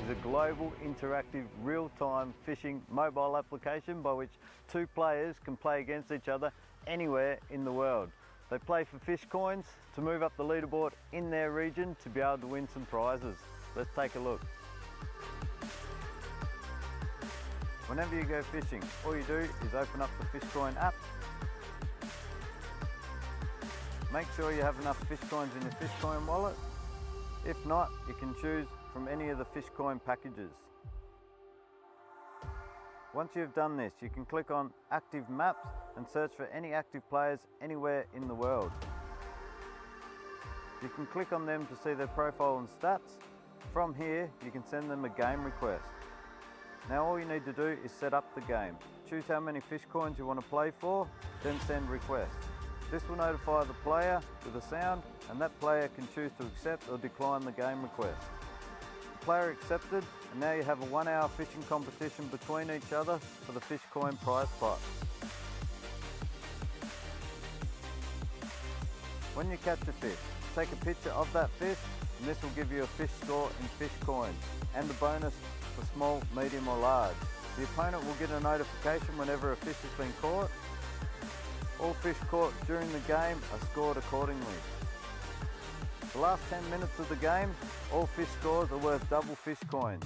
is a global, interactive, real-time fishing mobile application by which two players can play against each other anywhere in the world. They play for fish coins to move up the leaderboard in their region to be able to win some prizes. Let's take a look. Whenever you go fishing, all you do is open up the Fishcoin app. Make sure you have enough fish coins in your Fishcoin wallet. If not, you can choose from any of the Fishcoin packages. Once you've done this, you can click on Active Maps and search for any active players anywhere in the world. You can click on them to see their profile and stats. From here, you can send them a game request. Now all you need to do is set up the game. Choose how many fish coins you want to play for, then send request. This will notify the player with a sound, and that player can choose to accept or decline the game request. The player accepted, and now you have a 1 hour fishing competition between each other for the Fishcoin prize pot. When you catch a fish, take a picture of that fish, and this will give you a fish score in fish coins and a bonus for small, medium or large. The opponent will get a notification whenever a fish has been caught. All fish caught during the game are scored accordingly. The last 10 minutes of the game, all fish scores are worth double fish coins.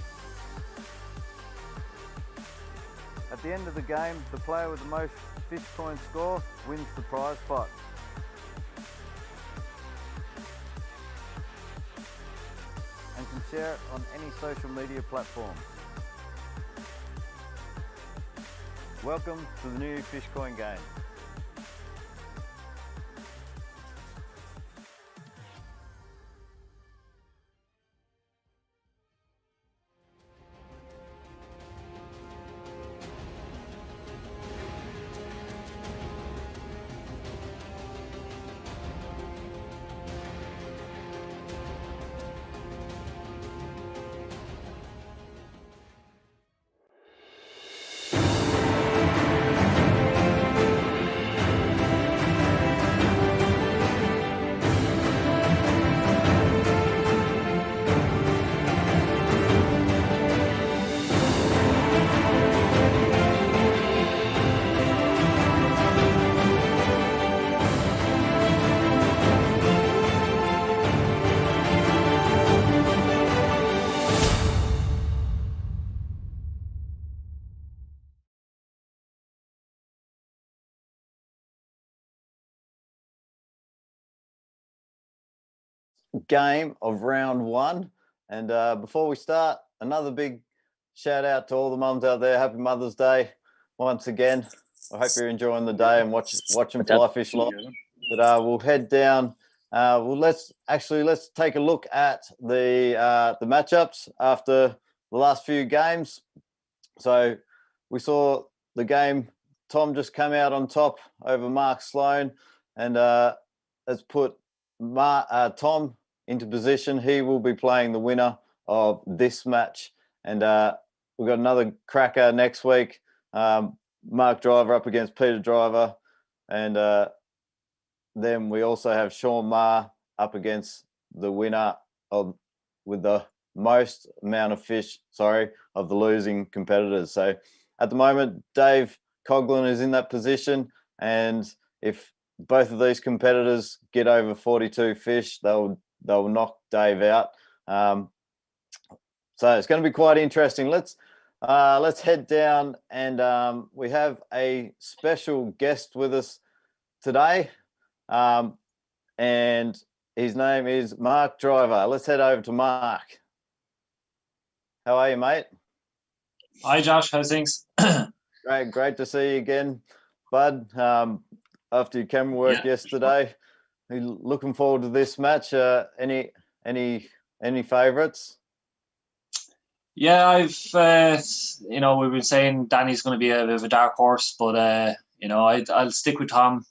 At the end of the game, the player with the most fish coin score wins the prize pot. And can share it on any social media platform. Welcome to the new Fishcoin game. Game of round one, and before we start, another big shout out to all the mums out there. Happy Mother's Day once again. I hope you're enjoying the day and watching Fly Fish Live. But we'll head down. Let's take a look at the matchups after the last few games. So we saw the game. Tom just came out on top over Mark Sloan, and has put Tom into position. He will be playing the winner of this match, and we've got another cracker next week. Mark Driver up against Peter Driver, and then we also have Sean Marr up against the winner with the most amount of fish, of the losing competitors. So at the moment, Dave Coughlin is in that position, and if both of these competitors get over 42 fish, they'll knock Dave out. So it's going to be quite interesting. Let's head down, and we have a special guest with us today, and his name is Mark Driver. Let's head over to Mark. How are you, mate? Hi, Josh. How's things? Great to see you again, bud. After your camera work yesterday, looking forward to this match. Any favourites? Yeah, we've been saying Danny's going to be a bit of a dark horse, but I'll stick with Tom.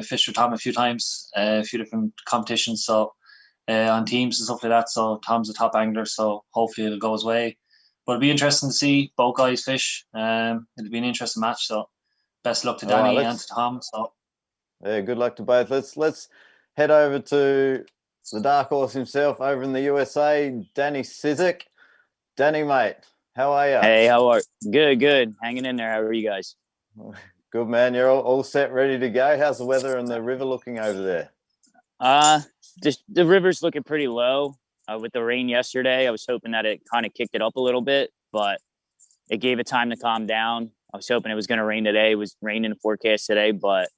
Fished with Tom a few times, a few different competitions, so on teams and stuff like that. So Tom's a top angler, so hopefully it'll go his way. But it'll be interesting to see both guys fish. It'll be an interesting match. So best luck to Danny and to Tom. So yeah, good luck to both. Let's head over to the dark horse himself over in the USA, Danny CIZEK. Danny, mate, how are you? Hey, good? Hanging in there. How are you guys? Good, man. You're all set, ready to go. How's the weather and the river looking over there? Just the river's looking pretty low. With the rain yesterday, I was hoping that it kind of kicked it up a little bit, but it gave it time to calm down. I was hoping it was going to rain today. It was raining in the forecast today, but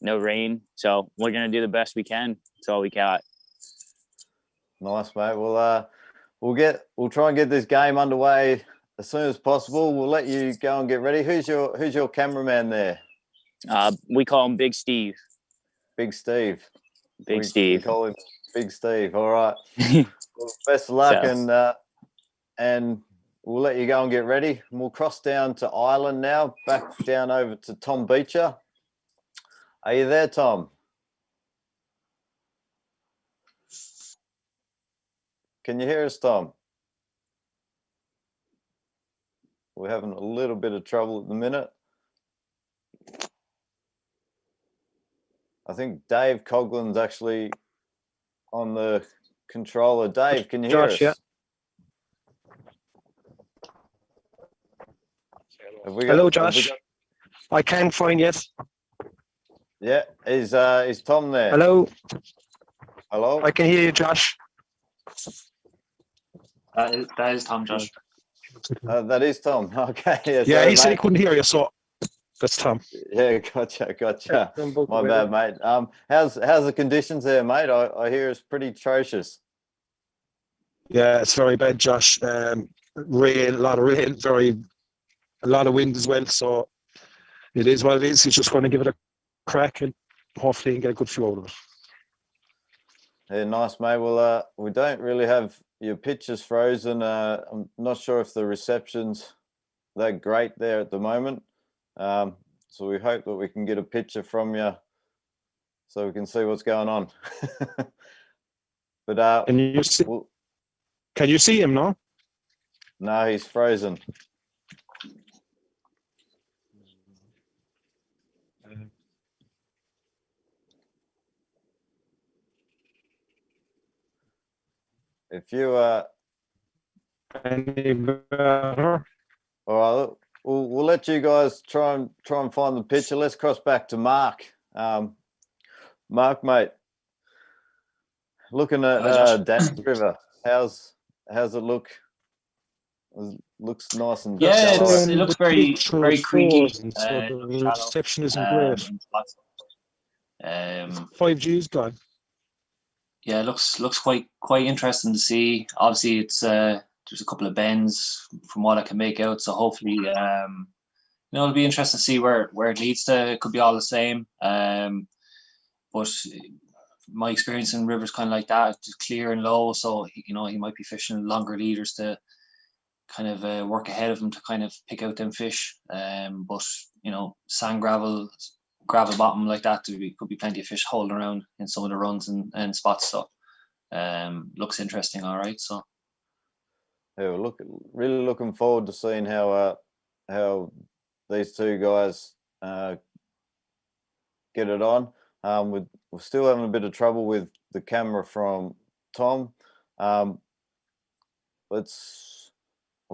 no rain. So we're going to do the best we can. That's all we got. Nice, mate. We'll try and get this game underway as soon as possible. We'll let you go and get ready. Who's your cameraman there? We call him Big Steve. Big Steve. Steve. We call him Big Steve. All right. Well, best of luck, and we'll let you go and get ready. And we'll cross down to Ireland now, back down over to Tom Beecher. Are you there, Tom? Can you hear us, Tom? We're having a little bit of trouble at the minute. I think Dave Coughlin's actually on the controller. Dave, can you hear us? Yeah. Hello, Josh. I can find you. Yeah, is Tom there? Hello. Hello. I can hear you, Josh. That is Tom, Josh. That is Tom. Okay. Yeah, he said he couldn't hear you, so that's Tom. Yeah, gotcha. My bad, mate. How's the conditions there, mate? I hear it's pretty atrocious. Yeah, it's very bad, Josh. Rain, a lot of rain, a lot of wind as well. So it is what it is. He's just going to give it a crack and hopefully get a good few out of it. Yeah, nice, mate. Well, we don't really have your pictures frozen. I'm not sure if the reception's that great there at the moment. So we hope that we can get a picture from you so we can see what's going on. But can you see him now? No, he's frozen. If you any better? all right, we'll let you guys try and find the picture. Let's cross back to Mark. Mark, mate, looking at Dan's River, how's it look? It looks nice and shallow. It looks very creaky. So the reception isn't great. 5G's gone. Yeah, it looks quite interesting to see. Obviously, it's there's a couple of bends from what I can make out. So hopefully, it'll be interesting to see where it leads to. It could be all the same. But my experience in rivers kind of like that, just clear and low. So he might be fishing longer leaders to kind of work ahead of him to kind of pick out them fish. But sand gravel bottom like that, could be plenty of fish holding around in some of the runs and spots. So looks interesting. All right. So yeah, really looking forward to seeing how these two guys get it on. We're still having a bit of trouble with the camera from Tom. We'll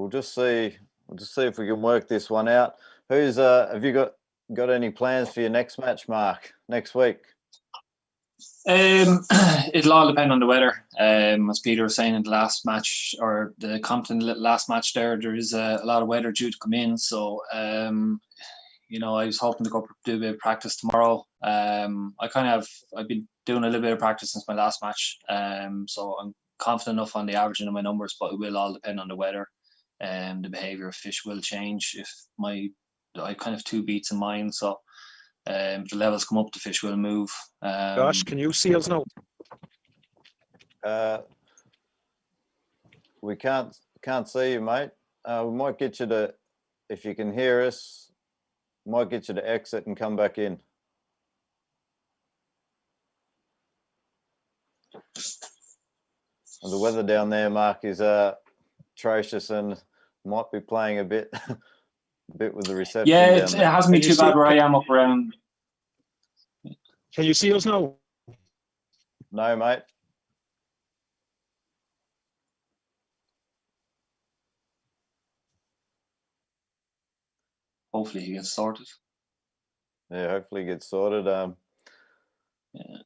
just see if we can work this one out. Have you got any plans for your next match, Mark, next week? It'll all depend on the weather. As Peter was saying in the last match, or the Compton last match there is a lot of weather due to come in. So, I was hoping to go do a bit of practice tomorrow. I've been doing a little bit of practice since my last match. So I'm confident enough on the averaging of my numbers, but it will all depend on the weather. The behavior of fish will change. If I kind of 2 beats in mind, so if the levels come up, the fish will move. Josh, can you see us now? We can't see you, mate. We might get you to, if you can hear us, might get you to exit and come back in. And the weather down there, Mark, is atrocious and might be playing a bit with the reception. Yeah, it hasn't been too bad where I am up around. Can you see us now? No, mate. hopefully he gets sorted. Yeah, hopefully it gets sorted. Yeah.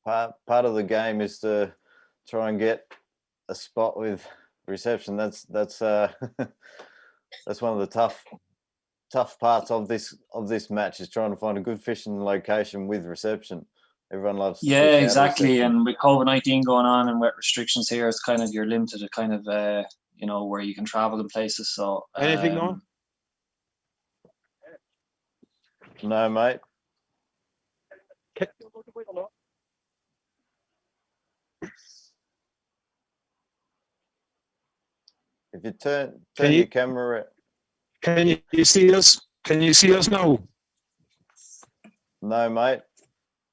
Part of the game is to try and get a spot with reception. That's that's one of the tough parts of this match, is trying to find a good fishing location with reception. Everyone loves to Yeah, fish out of exactly. reception. And with COVID-19 going on and wet restrictions here, it's kind of, you're limited to kind of where you can travel in places. So Anything now? No, mate. If you turn your camera. Can you see us? Can you see us now? No, mate.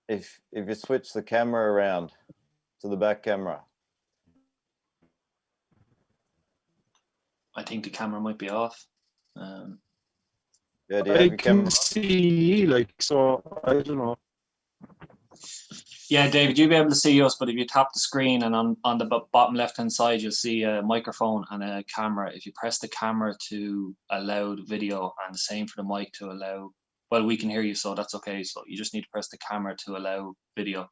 If you switch the camera around to the back camera. I think the camera might be off. Yeah, do you have I your camera? can see, like, so I don't know. Yeah, David, you'll be able to see us, but if you tap the screen and on the bottom left-hand side, you'll see a microphone and a camera. If you press the camera to allow the video, and the same for the mic to allow, well, we can hear you, so that's okay. So you just need to press the camera to allow video.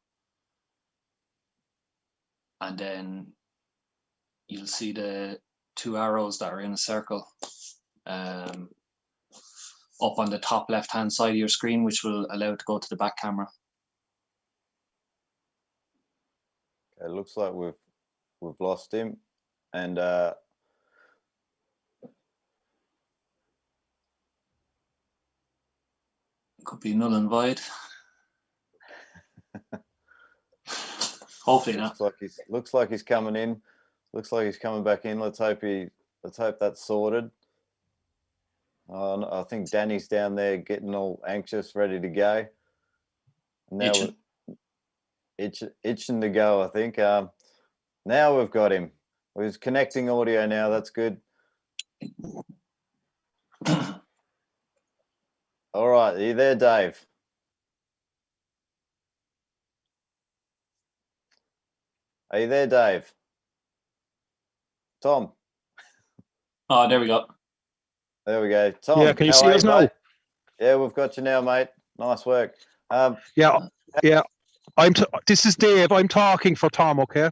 And then you'll see the 2 arrows that are in a circle up on the top left-hand side of your screen, which will allow it to go to the back camera. It looks like we've lost him, and Could be null and void. Hopefully not. Looks like he's coming in. Looks like he's coming back in. Let's hope that's sorted. I think Danny's down there getting all anxious, ready to go. Now itching to go, I think. Now we've got him. We're connecting audio now. That's good. All right, are you there, Dave? Are you there, Dave? Tom? Oh, there we go. There we go. Tom, Yeah, can you see us now? Mate? Yeah, we've got you now, mate. Nice work. Yeah. This is Dave. I'm talking for Tom, okay?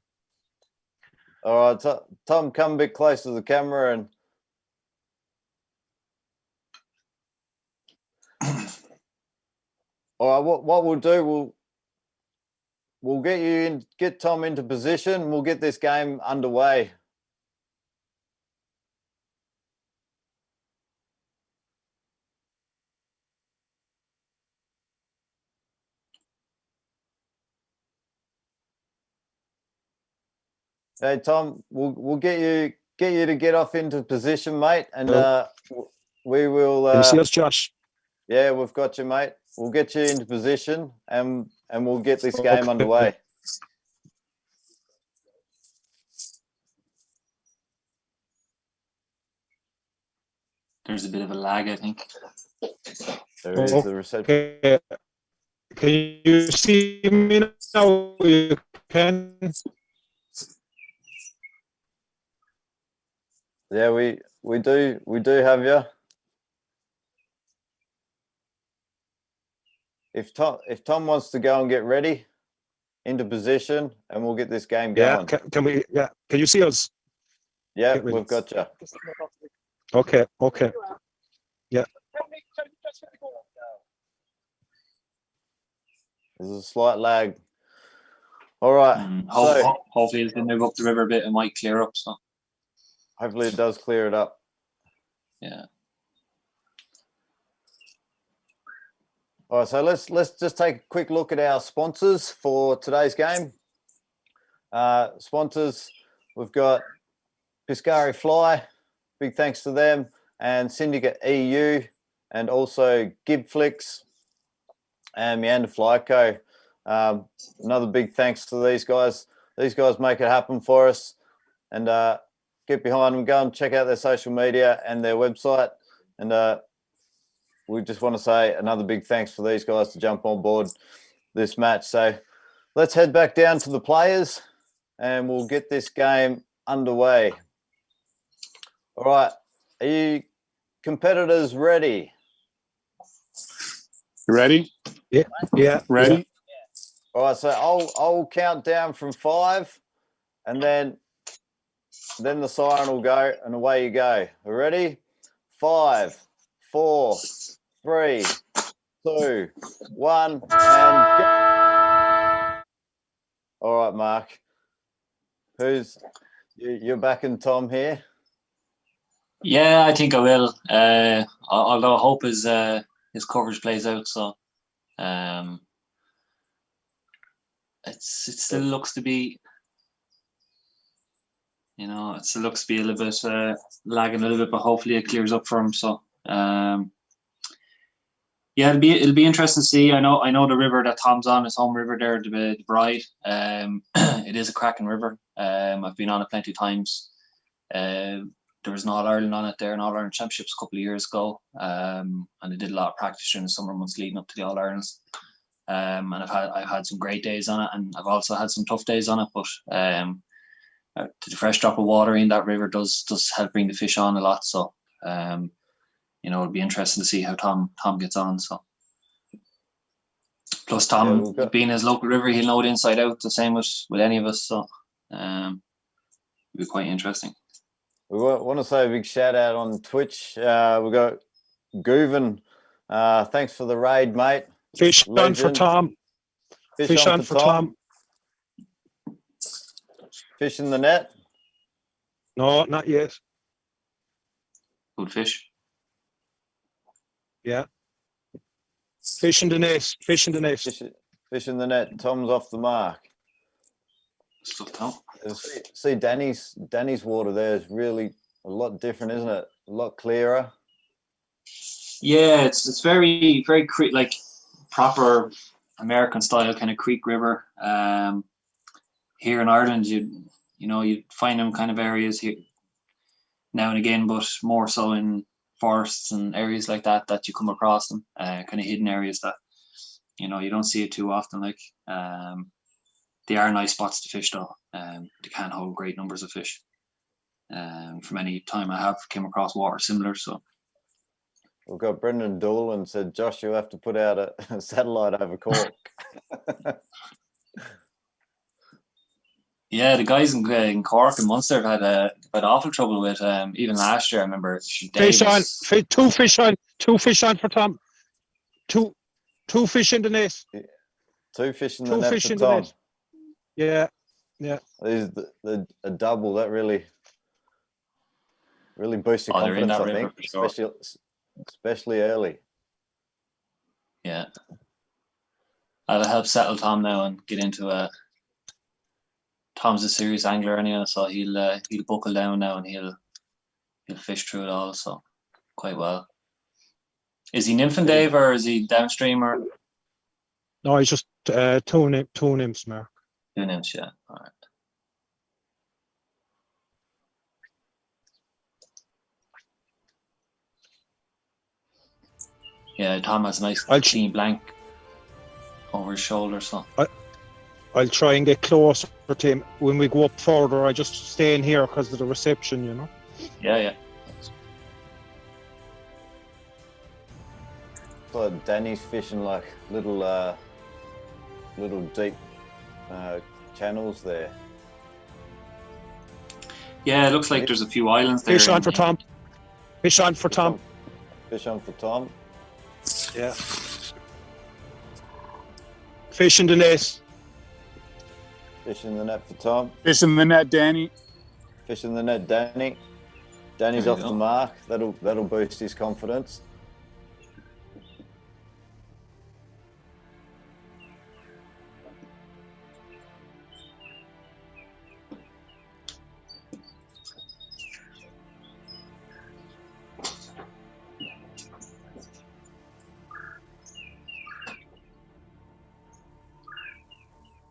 All right, Tom, come a bit closer to the camera and. All right, what we'll do, we'll get Tom into position. We'll get this game underway. Hey, Tom, we'll get you to get off into position, mate, and we will. Can you see us, Josh? Yeah, we've got you, mate. We'll get you into position, and we'll get this game underway. There's a bit of a lag, I think. There is the reception. Okay. Can you see me now? You can. Yeah, we do have you. If Tom wants to go and get ready into position, and we'll get this game going. Yeah, can we? Yeah, can you see us? Yeah, we've got you. Okay. Yeah. There's a slight lag. All right. Hopefully, as they move up the river a bit, it might clear up. So hopefully, it does clear it up. Yeah. All right, so let's just take a quick look at our sponsors for today's game. Sponsors, we've got Piscari Fly, big thanks to them, and Syndicate EU, and also Gibflix and Meander Fly Co. Another big thanks to these guys. These guys make it happen for us, and get behind them. Go and check out their social media and their website, and we just want to say another big thanks for these guys to jump on board this match. So let's head back down to the players and we'll get this game underway. All right. Are competitors ready? You ready? Yeah. Ready? Yeah. All right, so I'll count down from 5, and then the siren will go, and away you go. Ready? 5, 4, 3, 2, 1, and go. All right, Mark. You're backing Tom here? Yeah, I think I will. Although I hope his coverage plays out. So, it still looks to be, it still looks to be a little bit lagging a little bit, but hopefully it clears up for him. So, yeah, it'll be interesting to see. I know the river that Tom's on, his home river there, the Bride. It is a cracking river. I've been on it plenty of times. There was an All Ireland on it there, an All Ireland Championships a couple of years ago, and I did a lot of practice during the summer months leading up to the All Irelands. And I've had some great days on it, and I've also had some tough days on it. But the fresh drop of water in that river does help bring the fish on a lot. So it'll be interesting to see how Tom gets on. So plus Tom being his local river, he'll know it inside out. The same with any of us. So it'll be quite interesting. We want to say a big shout out on Twitch. We got Gooven. Thanks for the raid, mate. Fish on for Tom. Fish on for Tom. Fish in the net? No, not yet. Good fish. Yeah. Fish in the net. Fish in the net. Fish in the net. Tom's off the mark. Stuff, Tom. See, Danny's water there is really a lot different, isn't it? A lot clearer. Yeah, it's very, very like proper American style kind of creek river. Here in Ireland, you'd find them kind of areas here now and again, but more so in forests and areas like that you come across them, kind of hidden areas that you don't see it too often. Like they are nice spots to fish though. They can hold great numbers of fish. From any time I have came across water similar. So we've got Brendan Doolan said, Josh, you have to put out a satellite over Cork. Yeah, the guys in Cork and Munster have had awful trouble with even last year. I remember fish on, two fish on for Tom. Two fish in the net. Yeah. Two fish in the net for Tom. Yeah. Is a double that really boosts your confidence, I think, sure. especially early. Yeah, that'll help settle Tom now and get into Tom's a serious angler anyway, so he'll buckle down now and he'll fish through it all. So quite well. Is he nymphing, Dave, or is he downstream? Or no, he's just two nymphs, Mark. 2 nymphs, yeah. All right. Yeah, Tom has a nice clean blank over his shoulder. So I'll try and get closer to him when we go up further. I just stay in here because of the reception, Yeah. So Danny's fishing like little deep channels there. Yeah, it looks like there's a few islands there. Fish on for Tom. Fish on for Tom. Fish on for Tom. Yeah. Fish in the net. Fish in the net for Tom. Fish in the net, Danny. Fish in the net, Danny. Danny's off the mark. That'll boost his confidence.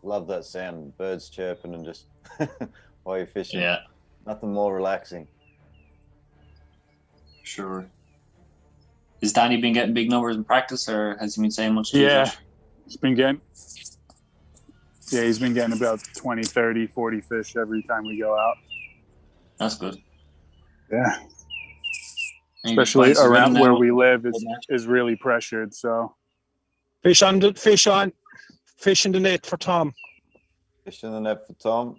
Love that sound, birds chirping and just while you're fishing. Yeah. Nothing more relaxing. Sure. Has Danny been getting big numbers in practice, or has he been saying much? Yeah, he's been getting about 20, 30, 40 fish every time we go out. That's good. Yeah. especially around where we live Yeah. is really pressured. So Fish in the net for Tom. Fish in the net for Tom.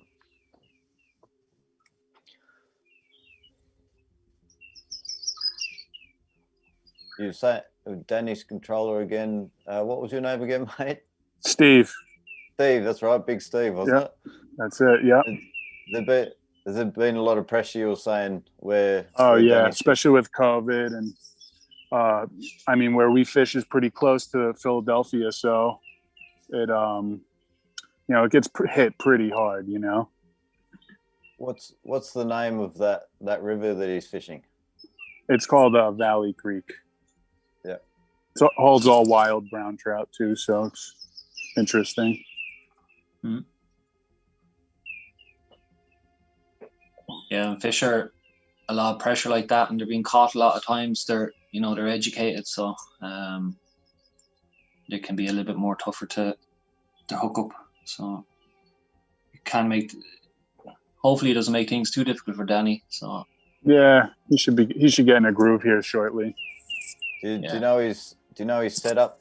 You say Danny's controller again. What was your name again, mate? Steve, Steve. That's right, Big Steve, wasn't it? that's it. Yep. Has there been a lot of pressure? You were saying where? Oh where yeah, Danny's- especially with COVID and I mean where we fish is pretty close to Philadelphia, so it it gets hit pretty hard. What's the name of that river that he's fishing? It's called Valley Creek. Yeah. So it holds all wild brown trout too, so it's interesting. Yeah, and fish are a lot of pressure like that, and they're being caught a lot of times. They're educated, so they can be a little bit more tougher to hook up. So it can make. Hopefully, it doesn't make things too difficult for Danny. So Yeah, he should get in a groove here shortly. Do you know his setup,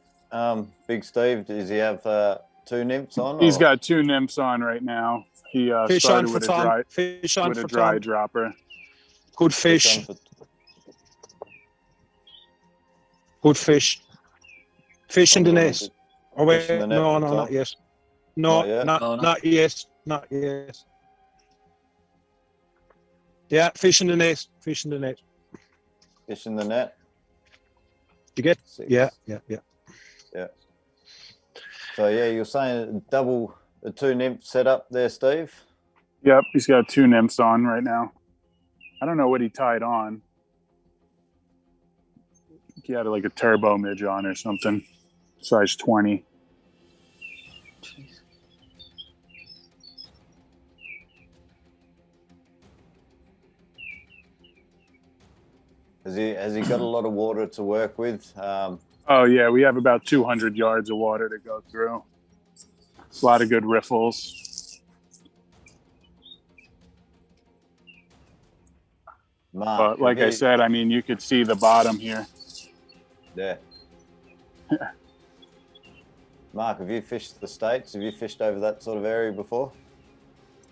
Big Steve? Does he have 2 nymphs on? He's or- got 2 nymphs on right now. He Fish on started for with a Tom. dry Fish on with a for dry Tom. dropper. Good fish fish. on for- Good fish. Fish in the net. Oh wait, Fish in the net no, for no, Tom. not yet. No, Not yet? No. not yet. Not yet. Yeah, fish in the net. Fish in the net. Fish in the net. You get? 6. Yeah. So yeah, you're saying double the 2 nymph setup there, Steve? Yep, he's got 2 nymphs on right now. I don't know what he tied on. I think he had like a turbo midge on or something, size 20. Has he got a lot of water to work with? Oh yeah, we have about 200 yards of water to go through. A lot of good riffles. Mark, But like I said, I mean, you could see the bottom here. Yeah. Mark, have you fished the States? Have you fished over that sort of area before?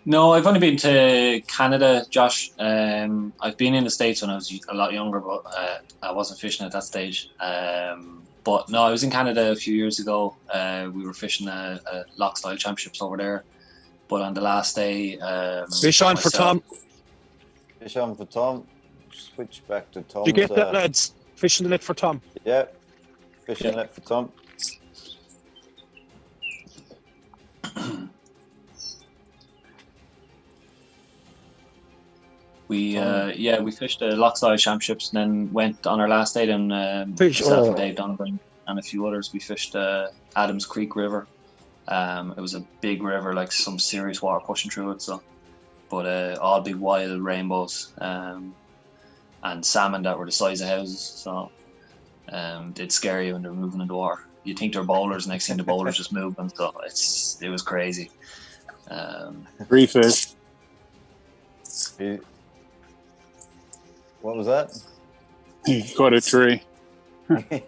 No, I've only been to Canada, Josh. I've been in the States when I was a lot younger, but I wasn't fishing at that stage. But no, I was in Canada a few years ago. We were fishing a lock style championships over there. But on the last day, Fish on for Tom. Fish on for Tom. Switch back to Tom. Did you get that, lads? Fish in the net for Tom. Yeah. Fish in the net for Tom. We fished the lock style championships and then went on our last day. And Fish. myself Oh. and Dave Donovan and a few others. We fished Adams Creek River. It was a big river, like some serious water pushing through it. So, but all big wild rainbows and salmon that were the size of houses. So they'd scare you when they were moving in the water. You think they're bowlers, next thing the bowlers just moving. So it was crazy. 3 fish. What was that? He caught a tree.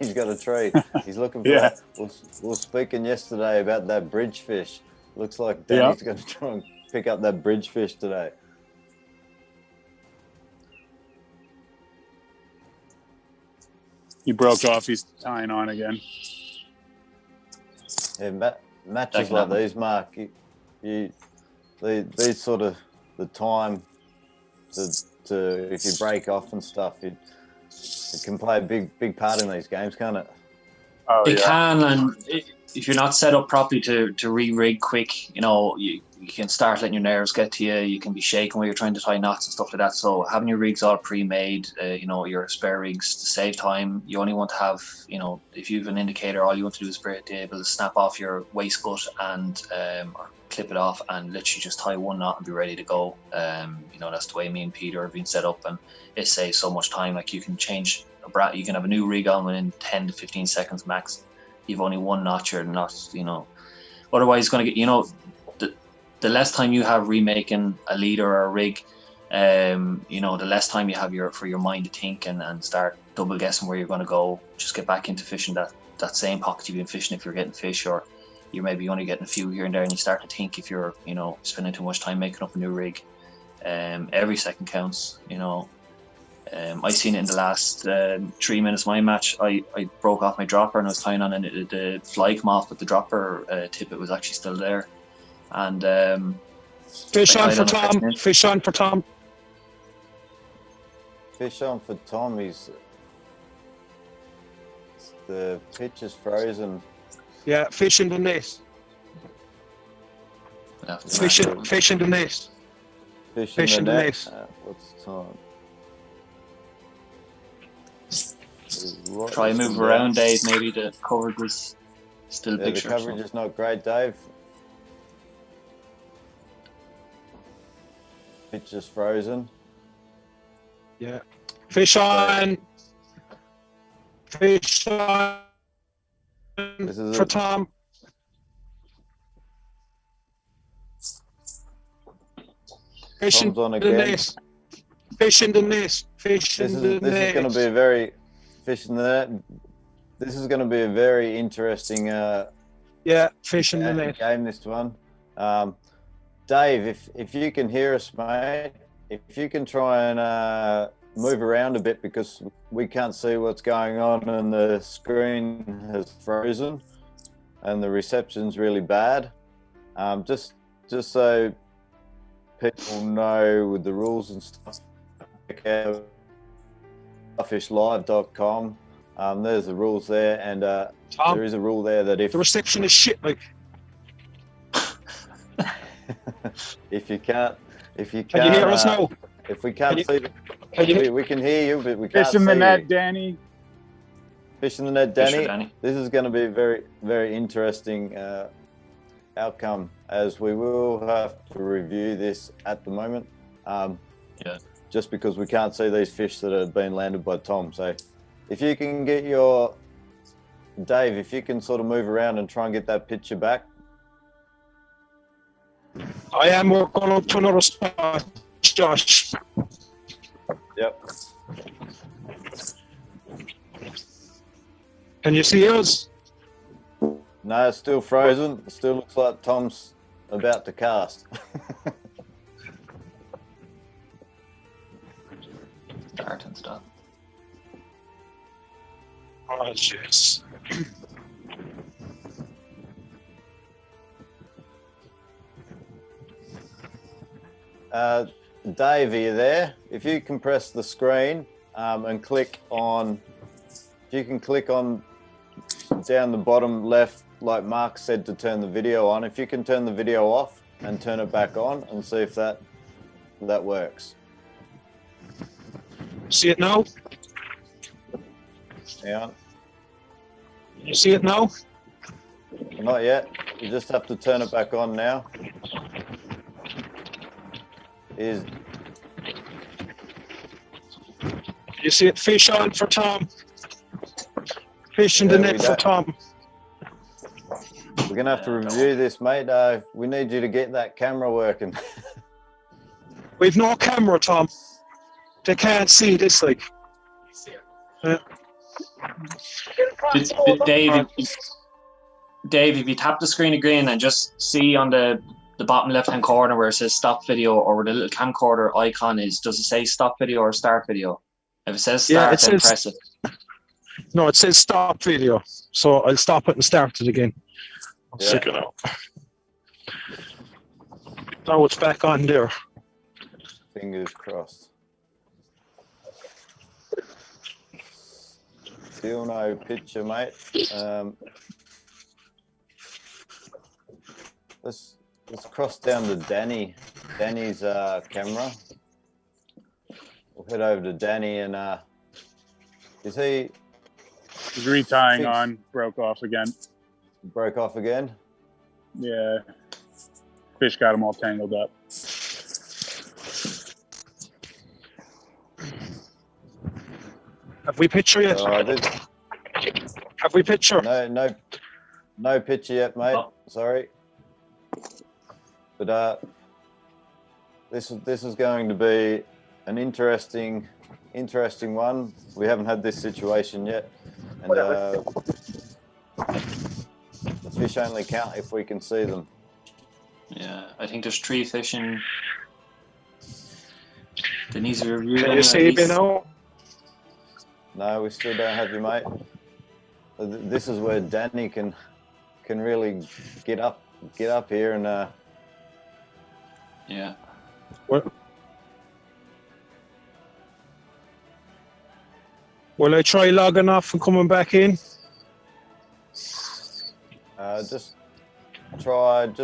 He's got a tree. He's looking for Yeah. that. We were speaking yesterday about that bridge fish. Looks like Danny's going to try and pick up that bridge fish today. He broke off. He's tying on again. Yeah, matches like these, Mark. These sort of the time to if you break off and stuff, it can play a big part in these games, can't it? Oh, It yeah. can, and if you're not set up properly to re-rig quick, you can start letting your nerves get to you. You can be shaking while you're trying to tie knots and stuff like that. So having your rigs all pre-made, your spare rigs to save time. You only want to have, if you have an indicator, all you want to do is be able to snap off your waistcoat and or clip it off and literally just tie one knot and be ready to go. That's the way me and Peter have been set up, and it saves so much time. Like you can change you can have a new rig on within 10 to 15 seconds max. You've only one knot, you're not, otherwise it's going to get, the less time you have remaking a leader or a rig, You know, the less time you have for your mind to think and start double guessing where you're going to go. Just get back into fishing that same pocket you've been fishing if you're getting fish, or you're maybe only getting a few here and there, and you start to think if you're, you know, spending too much time making up a new rig. Every second counts, you know. I seen it in the last 3 minutes of my match. I broke off my dropper and I was tying on, and the fly come off, but the dropper tippet was actually still there. And fish on for Tom. Fish on for Tom. Fish on for Tom. The pitch is frozen. Yeah, fish in the net. Fish in the net. Fish in the net. What's the time? Try and move around, Dave. Maybe the coverage was still picture. The coverage is not great, Dave. Pitch is frozen. Yeah. Fish on. Fish on for Tom. Fish in the net. Fish in the net. Fish in the net. This is going to be a very fish in the net. This is going to be a very interesting. Fish in the net game. This one, Dave. If you can hear us, mate, if you can try and move around a bit, because we can't see what's going on and the screen has frozen and the reception's really bad. Just so people know with the rules and stuff, check out fishlive.com. There's the rules there, and Tom, there is a rule there that if the reception is shit, like if you can't can you hear us now? If we can't see, we can hear you, but we can't see. Fish in the net, Danny. Fish in the net, Danny. This is going to be a very, very interesting outcome, as we will have to review this at the moment. Just because we can't see these fish that have been landed by Tom. So if you can get Dave, if you can sort of move around and try and get that picture back. I am working up to another spot, Josh. Yep. Can you see us? No, it's still frozen. It still looks like Tom's about to cast. Start and stop. Oh, jeez. Dave, are you there? If you can press the screen and click on, if you can click on down the bottom left, like Mark said, to turn the video on. If you can turn the video off and turn it back on and see if that works. See it now? Yeah. You see it now? Not yet. You just have to turn it back on now. You see it? Fish on for Tom. Fish in the net for Tom. We're going to have to review this, mate. We need you to get that camera working. We've no camera, Tom. They can't see this, like. Dave, if you tap the screen again and just see on the bottom left-hand corner where it says stop video, or where the little camcorder icon is, does it say stop video or start video? If it says start, then press it. No, it says stop video. So I'll stop it and start it again. I'll stick it out. Now it's back on there. Fingers crossed. Still no picture, mate. Let's cross down to Danny's camera. We'll head over to Danny, and is he? He's retying on. Broke off again. Broke off again. Yeah. Fish got him all tangled up. Have we picture yet? Have we picture? No picture yet, mate. Oh. Sorry. But This is going to be an interesting one. We haven't had this situation yet, and the fish only count if we can see them. Yeah, I think there's 3 fishing. That needs a review. Can you see me now? No, we still don't have you, mate. This is where Danny can really get up here and yeah. What? Will I try logging off and coming back in? just try. Can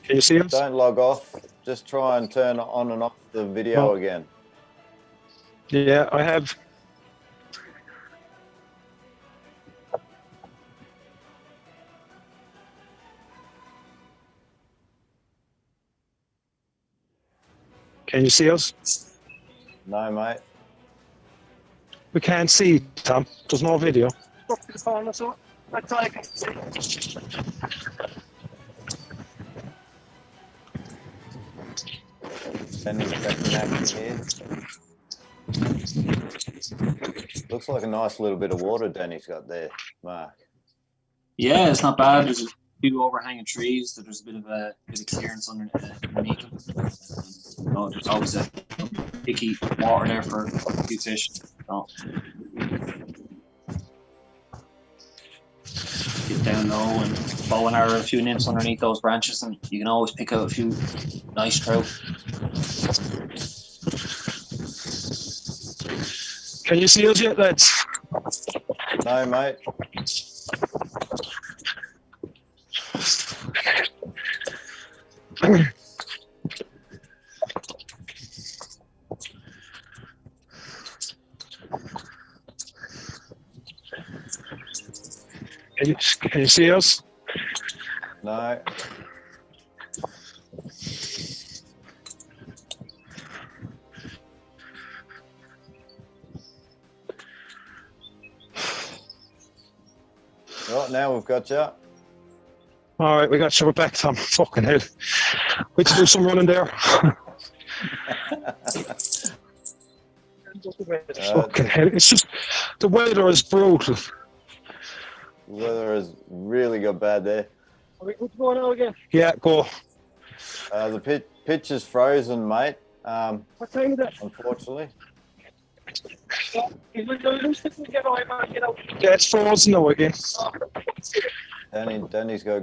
you see us? Don't log off. Just try and turn on and off the video again. Yeah, I have. Can you see us? No, mate. We can't see, Tom. There's no video. Danny's back in action here. Looks like a nice little bit of water Danny's got there, Mark. Yeah, it's not bad. There's a few overhanging trees. So there's a bit of clearance underneath them. There's always a picky water there for a few fish. So, get down low and bow and arrow a few nymphs underneath those branches, and you can always pick out a few nice trout. Can you see us yet, lads? No, mate. Can you see us? No. Right, now we've got you. All right, we got you. We're back, Tom. Fucking hell. We had to do some running there. Fucking hell. It's just, the weather is brutal. The weather has really got bad there. Are we good to go now again? Yeah, go. The pitch is frozen, mate. What time is it? Unfortunately. Yeah, it's frozen now again. Danny's got.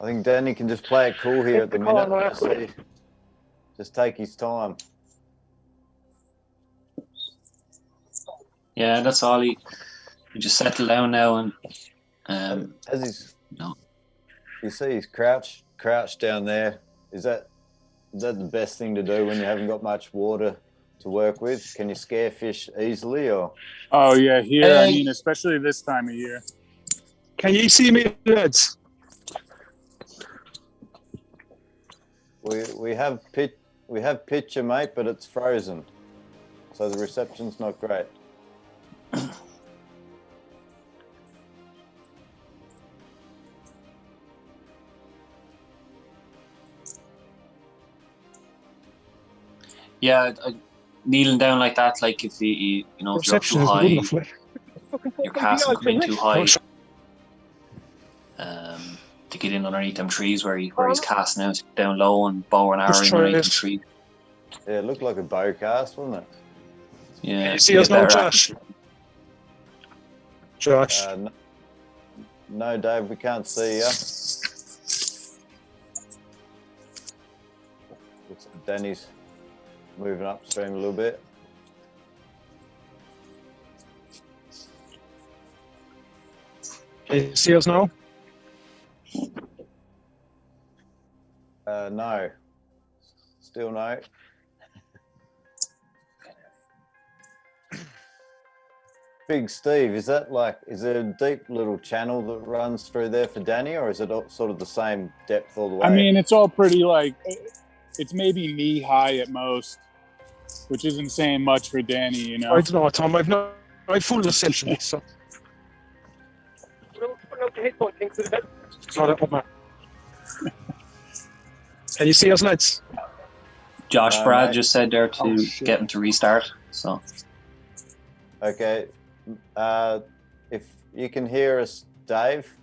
I think Danny can just play it cool here at the minute. Just take his time. Yeah, that's all. He just settle down now and as he's no. You see he's crouched down there. Is that the best thing to do when you haven't got much water to work with? Can you scare fish easily or? Oh yeah, here I mean, especially this time of year. Can you see me, lads? We have picture, mate, but it's frozen, so the reception's not great. Yeah, kneeling down like that, like if if you're up too high, your cast will come in too high. To get in underneath them trees where he's casting out down low and bow and arrowing underneath the tree. Yeah, it looked like a bow cast, wasn't it? Yeah. Can you see us now, Josh? Josh? No, Dave, we can't see you. Looks like Danny's moving upstream a little bit. Can you see us now? No. Still no. Big Steve, is there a deep little channel that runs through there for Danny, or is it sort of the same depth all the way? I mean, it's all pretty it's maybe knee high at most, which isn't saying much for Danny, you know. I don't know, Tom. I've full of self in it, so. Can you see us, lads? Josh No, Brad mate. just said there to Oh, shit. get him to restart. So Okay. If you can hear us, Dave.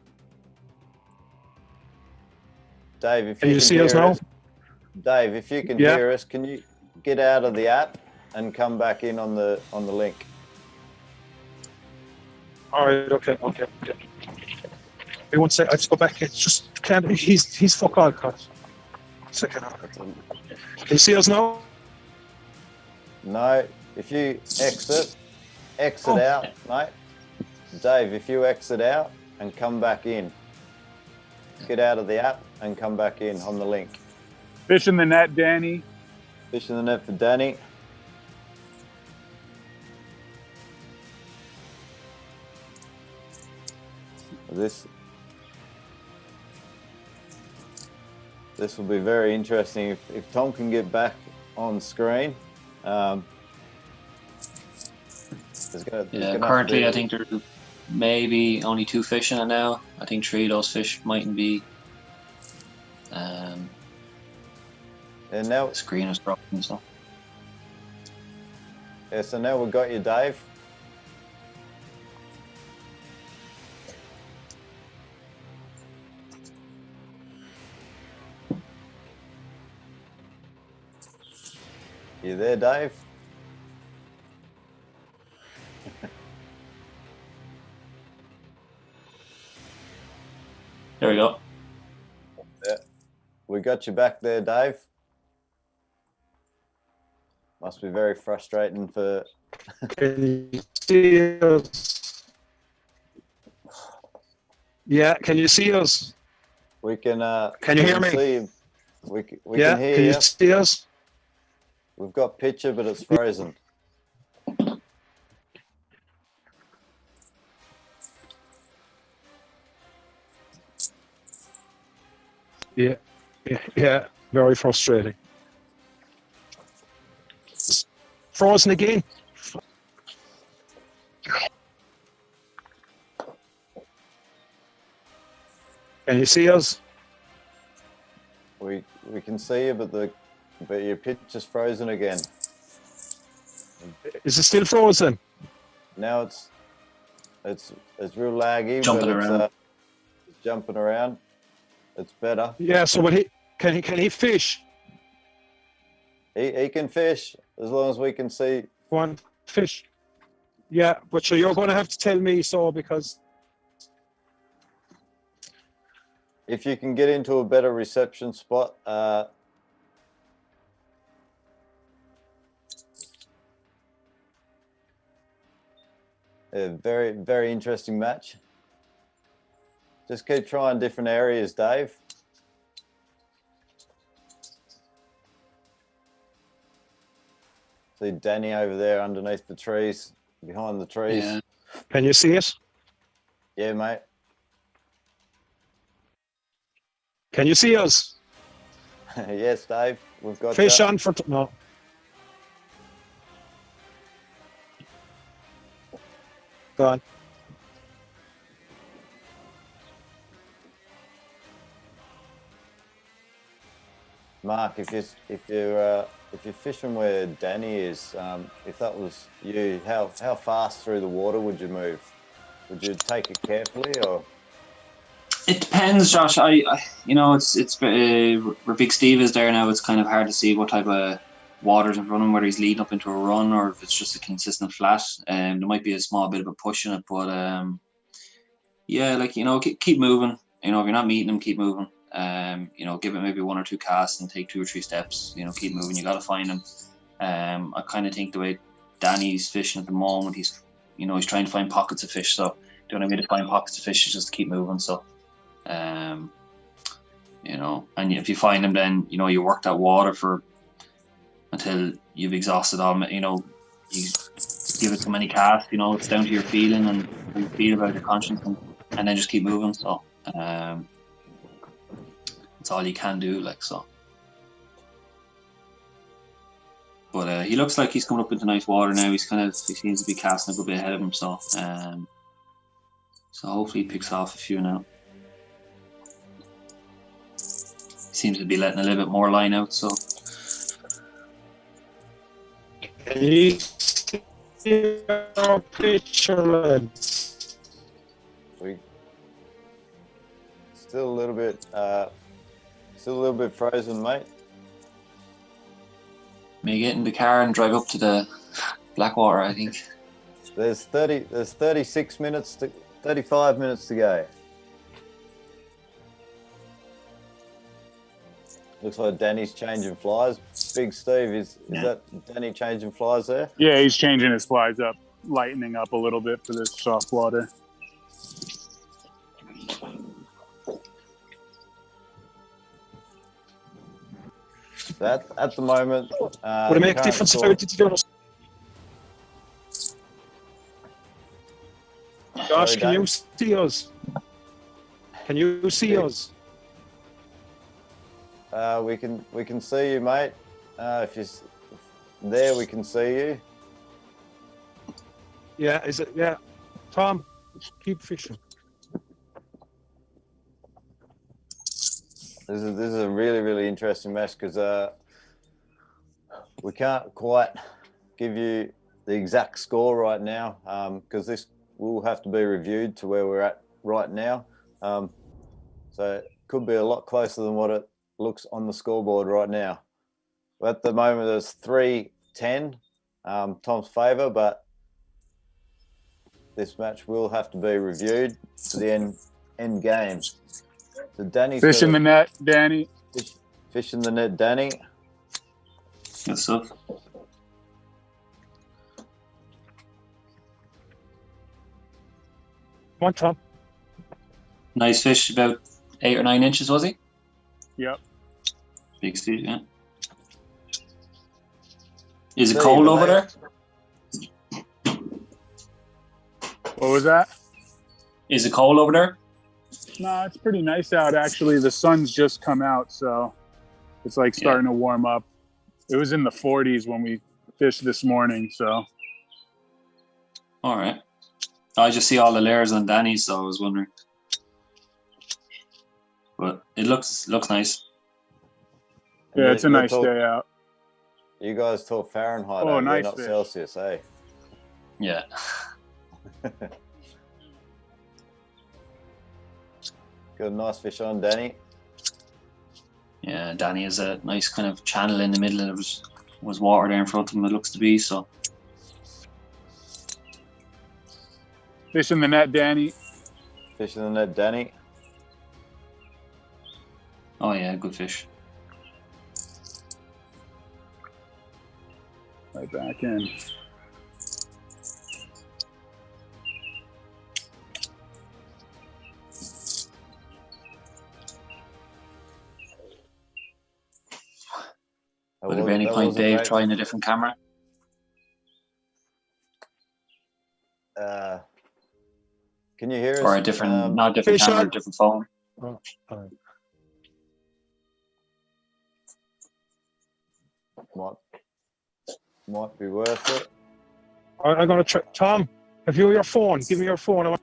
Dave, if Can you you can see us hear now? us, Dave, if you can Yeah. hear us, can you get out of the app and come back in on the link? All right, okay. I won't say. I just go back. It's just can't. He's fuck all, cut. Second. Can you see us now? No, if you exit Oh. out, mate. Dave, if you exit out and come back in, get out of the app and come back in on the link. Fish in the net, Danny. Fish in the net for Danny. This will be very interesting if Tom can get back on screen. currently I think there's maybe only 2 fish in it now. I think 3 of those fish mightn't be. And now The screen is broken, so. yeah, so now we've got you, Dave. You there, Dave? There we go. We got you back there, Dave. Must be very frustrating for. Can you see us? Yeah, can you see us? We can. Can you hear me? See you. We Yeah, can hear can you. you see us? We've got picture, but it's frozen. Yeah, very frustrating. Frozen again. Can you see us? We can see you, but your picture's frozen again. Is it still frozen? Now it's real laggy, Jumping but around. it's jumping around. It's better. Yeah. So what can he fish? He can fish as long as we can see. One fish. Yeah, but so you're going to have to tell me so because If you can get into a better reception spot, a very, very interesting match. Just keep trying different areas, Dave. See Danny over there underneath the trees, behind the trees. Yeah. can you see it? Yeah, mate. Can you see us? Yes, Dave. We've got Fish you. on for no. Go on. Mark, if you're fishing where Danny is, if that was you, how fast through the water would you move? Would you take it carefully or? It depends, Josh. I it's where Big Steve is there now. It's kind of hard to see what type of water's in front of him, whether he's leading up into a run or if it's just a consistent flat. There might be a small bit of a push in it, but yeah, keep moving. If you're not meeting him, keep moving. Give it maybe 1 or 2 casts and take 2 or 3 steps. Keep moving. You got to find him. I kind of think the way Danny's fishing at the moment, he's trying to find pockets of fish. So the only way to find pockets of fish is just to keep moving. So, and if you find him, then you work that water until you've exhausted all. You give it so many casts. It's down to your feeling and how you feel about your conscience, and then just keep moving. So, it's all you can do, so. But he looks like he's coming up into nice water now. He seems to be casting a good bit ahead of him. So, so hopefully he picks off a few now. seems to be letting a little bit more line out. So Can you see our picture, lads? We still a little bit frozen, mate. may get in the car and drive up to the Blackwater, I think. There's 36 minutes to 35 minutes to go. Looks like Danny's changing flies. Big Steve, is that Danny changing flies there? Yeah, he's changing his flies up, lightening up a little bit for this soft water. That at the moment. Would it make a difference if I did the other? Josh, can you see us? Can you see us? We can see you, mate. If you're there, we can see you. Yeah, is it? Yeah, Tom, keep fishing. This is a really interesting match because we can't quite give you the exact score right now because this will have to be reviewed to where we're at right now. So it could be a lot closer than what it looks on the scoreboard right now. But at the moment, it's 3-10, Tom's favour, but this match will have to be reviewed to the end game. So Danny's Fish in the net, Danny. Fish in the net, Danny. Good stuff. Come on, Tom. Nice fish, about 8 or 9 inches, was he? Yep. Big Steve, yeah. Is it cold over there? What was that? Is it cold over there? No, it's pretty nice out, actually. The sun's just come out, so it's like starting to warm up. It was in the 40s when we fished this morning, so. All right. I just see all the layers on Danny, so I was wondering. But it looks nice. Yeah, it's a nice day out. You guys talk Fahrenheit, Oh, nice not fish. Celsius, eh? Yeah. Got a nice fish on, Danny. Yeah, Danny has a nice kind of channel in the middle, and there was water there in front of him, it looks to be, so. Fish in the net, Danny. Fish in the net, Danny. Oh yeah, good fish. Right back in. Would there be any point, Dave, trying a different camera? Can you hear us? Or a different, not a different camera, a different phone? Oh, all right. Might be worth it. I'm going to try. Tom, have you your phone? Give me your phone.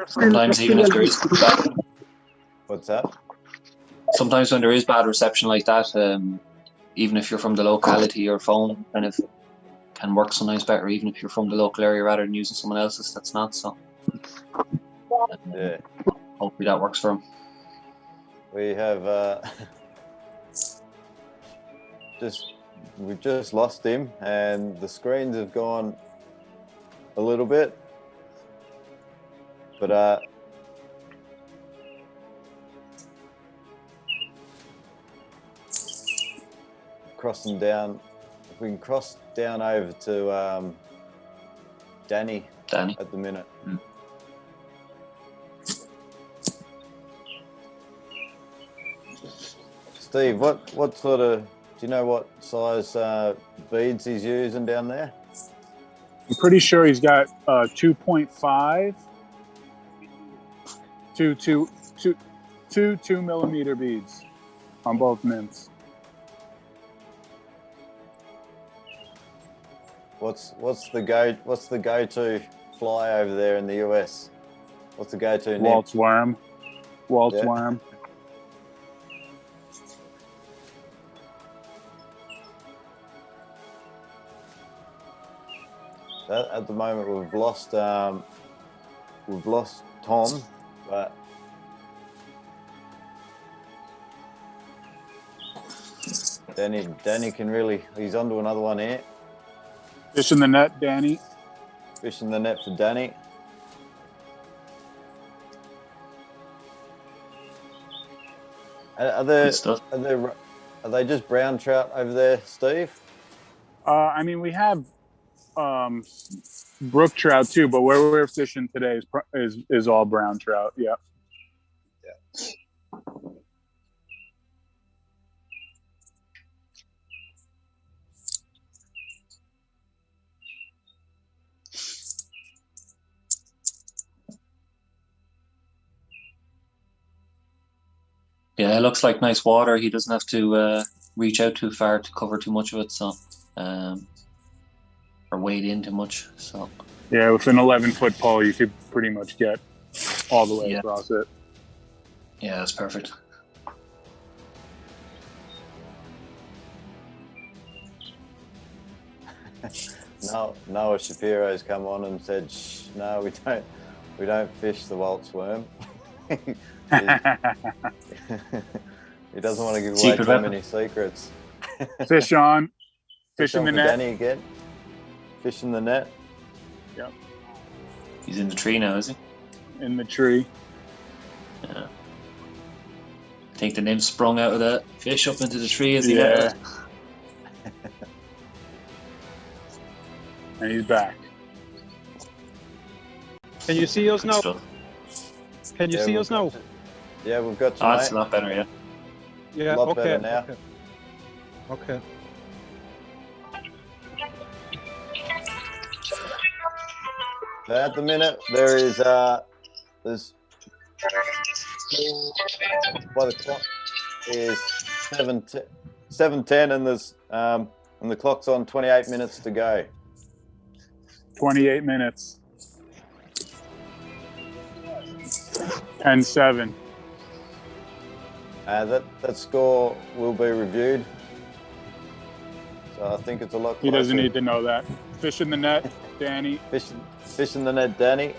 Sometimes even if there is bad, What's that? sometimes when there is bad reception like that, even if you're from the locality, your phone kind of can work sometimes better, even if you're from the local area, rather than using someone else's that's not. So Yeah. hopefully that works for him. We have we've just lost him, and the screens have gone a little bit, but crossing down. If we can cross down over to Danny at the minute. Mm. Steve, what sort of, do you know what size beads he's using down there? I'm pretty sure he's got 2.5 2 millimeter beads on both mints. What's the go-to fly over there in the US? What's the go-to nymph? Waltz worm. Waltz Yeah. worm. At the moment, we've lost Tom, but Danny can really. He's onto another one here. Fish in the net, Danny. Fish in the net for Danny. Are Good stuff. they just brown trout over there, Steve? I mean, we have brook trout too, but where we're fishing today is all brown trout. Yeah. Yeah, it looks like nice water. He doesn't have to reach out too far to cover too much of it, so or wade in too much. So Yeah, with an 11-foot pole, you could pretty much get all the way Yeah. across it. yeah, that's perfect. Noah Shapiro's come on and said, "Shh, no, we don't fish the waltz worm." he doesn't want to give away Secret too weapon. many secrets. Fish on. Fish in on the for net. Danny again. Fish in the net. He's in the tree now, is he? In the tree. Yeah. I think the nymph sprung out of the fish up into the tree as he got Yeah. it. And he's back. Can you see us Good now? stuff. Can you see we've us now? got Yeah, we've got you, Oh, that's a mate. lot better, yeah. Yeah. lot Okay. better now. Okay. So at the minute, there's by the clock is 7:10, and and the clock's on 28 minutes to go. 28 minutes. 10-7. That score will be reviewed. So I think it's a lot closer. He doesn't need to know that. Fish in the net, Danny. Fish in the net, Danny.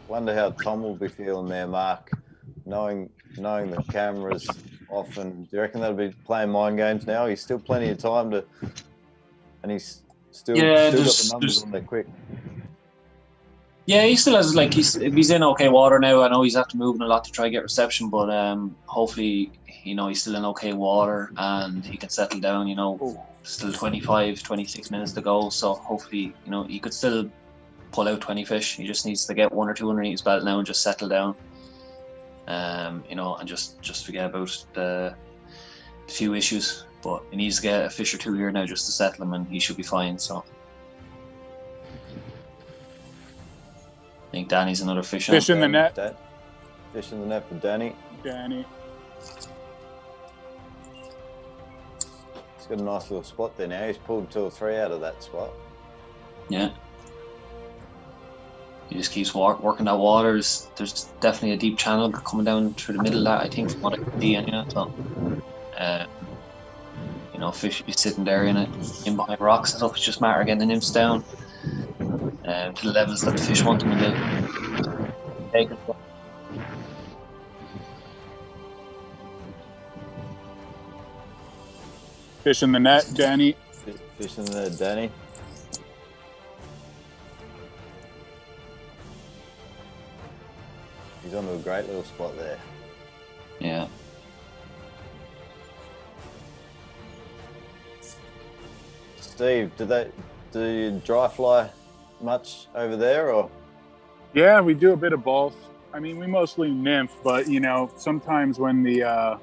Wonder how Tom will be feeling there, Mark, knowing the cameras off. And do you reckon they'll be playing mind games now? He's still plenty of time to, and he's still got the numbers on there quick. Yeah, he still has he's in okay water now. I know he's have to move a lot to try to get reception, but hopefully he's still in okay water and he can settle down. Still 25, 26 minutes to go, so hopefully he could still pull out 20 fish. He just needs to get 1 or 2 underneath his belt now and just settle down. And just forget about the few issues. But he needs to get a fish or 2 here now just to settle him, and he should be fine. So I think Danny's another fish. Fish in the net. Fish in the net for Danny. Danny. He's got a nice little spot there now. He's pulled 2 or 3 out of that spot. Yeah. He just keeps working that water. There's definitely a deep channel coming down through the middle of that, I think, from what I can see anyway. So, fish be sitting there in behind rocks and stuff. It's just a matter of getting the nymphs down to the levels that the fish want them to take it. Fish in the net, Danny. Fish in the net, Danny. He's onto a great little spot there. Yeah. Steve, do you dry fly much over there, or? Yeah, we do a bit of both. I mean, we mostly nymph, but sometimes when the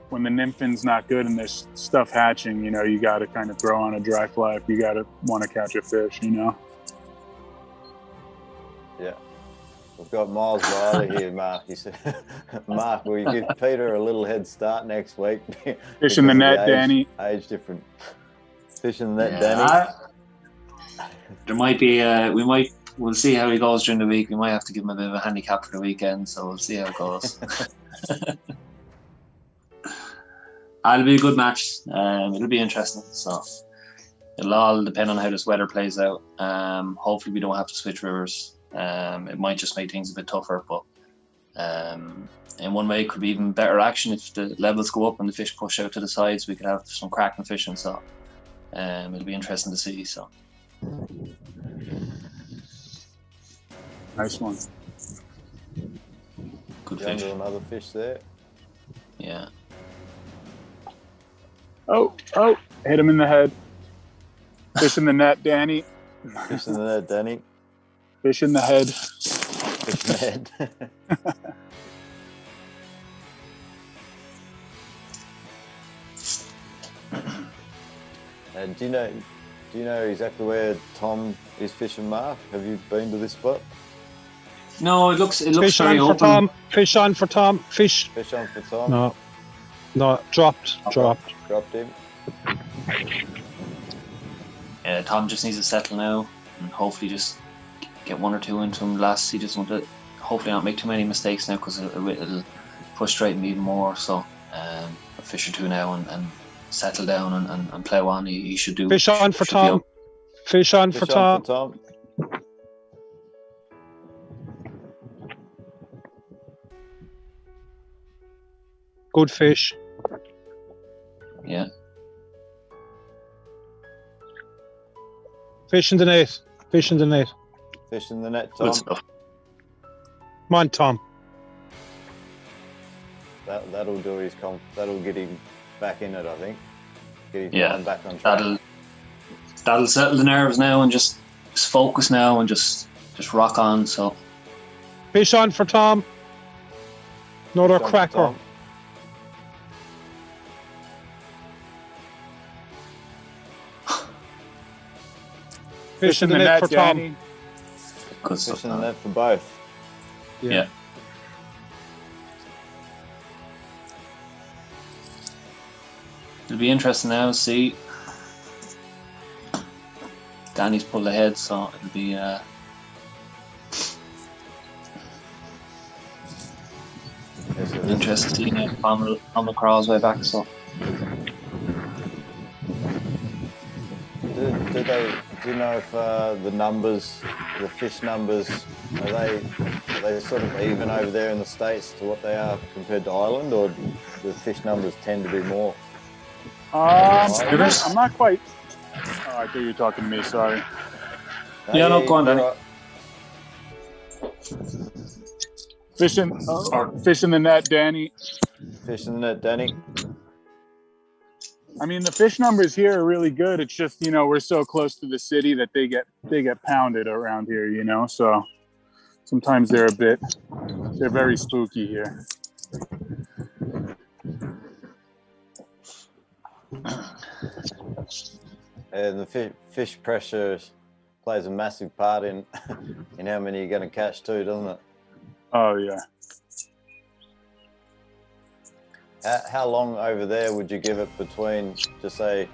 when the nymphing's not good and there's stuff hatching, you know, you got to kind of throw on a dry fly if you got to want to catch a fish, you know. Yeah. We've got Miles Riley here, Mark. He said, Mark, will you give Peter a little head start next week? Fish in the net, Danny. Age different. Fish in the net, Yeah, Danny. There might be, we'll see how he goes during the week. We might have to give him a bit of a handicap for the weekend, so we'll see how it goes. It'll be a good match. It'll be interesting. So it'll all depend on how this weather plays out. Hopefully we don't have to switch rivers. It might just make things a bit tougher, but in one way it could be even better action if the levels go up and the fish push out to the sides. We could have some cracking fishing, so it'll be interesting to see. So Nice one. good Under fish. another fish there. Yeah. Oh, hit him in the head. Fish in the net, Danny. Fish in the net, Danny. Fish in the head. Fish in the head. And do you know exactly where Tom is fishing, Mark? Have you been to this spot? No, it looks Fish very on for open. Tom. Fish on for Tom. Fish. Fish on for Tom. No, dropped. Dropped him. Yeah, Tom just needs to settle now and hopefully just get one or two into him last. He just want to hopefully not make too many mistakes now, because it'll frustrate me even more. So a fish or two now and settle down and plow on. He should do. Fish on for should be Tom. up. Fish on Fish for on Tom. for Tom. Good fish. Yeah. Fish in the net. Fish in the net. Fish in the net, Tom. Good stuff. Come on, Tom. That'll do his that'll get him back in it, I think. Get his Yeah, mind back on track. That'll settle the nerves now and just focus now and just rock on. So Fish on for Tom. Another Fish on for cracker. Tom. Fish in the net for Tom. Danny. good stuff. Fish in the net for both. Yeah. It'll be interesting now to see. Danny's pulled ahead, so it'll be interesting to see on the crawl's way back. So Do you know if the numbers, the fish numbers, are they sort of even over there in the States to what they are compared to Ireland, or do the fish numbers tend to be more? I'm not quite. Oh, I thought you were talking to me. Sorry. Yeah, no, go on, Danny. Fish in the net, Danny. Fish in the net, Danny. I mean, the fish numbers here are really good. It's just, you know, we're so close to the city that they get pounded around here, you know. So sometimes they're very spooky here. And the fish pressure plays a massive part in how many you're going to catch too, doesn't it? Oh yeah. How long over there would you give it between, just say,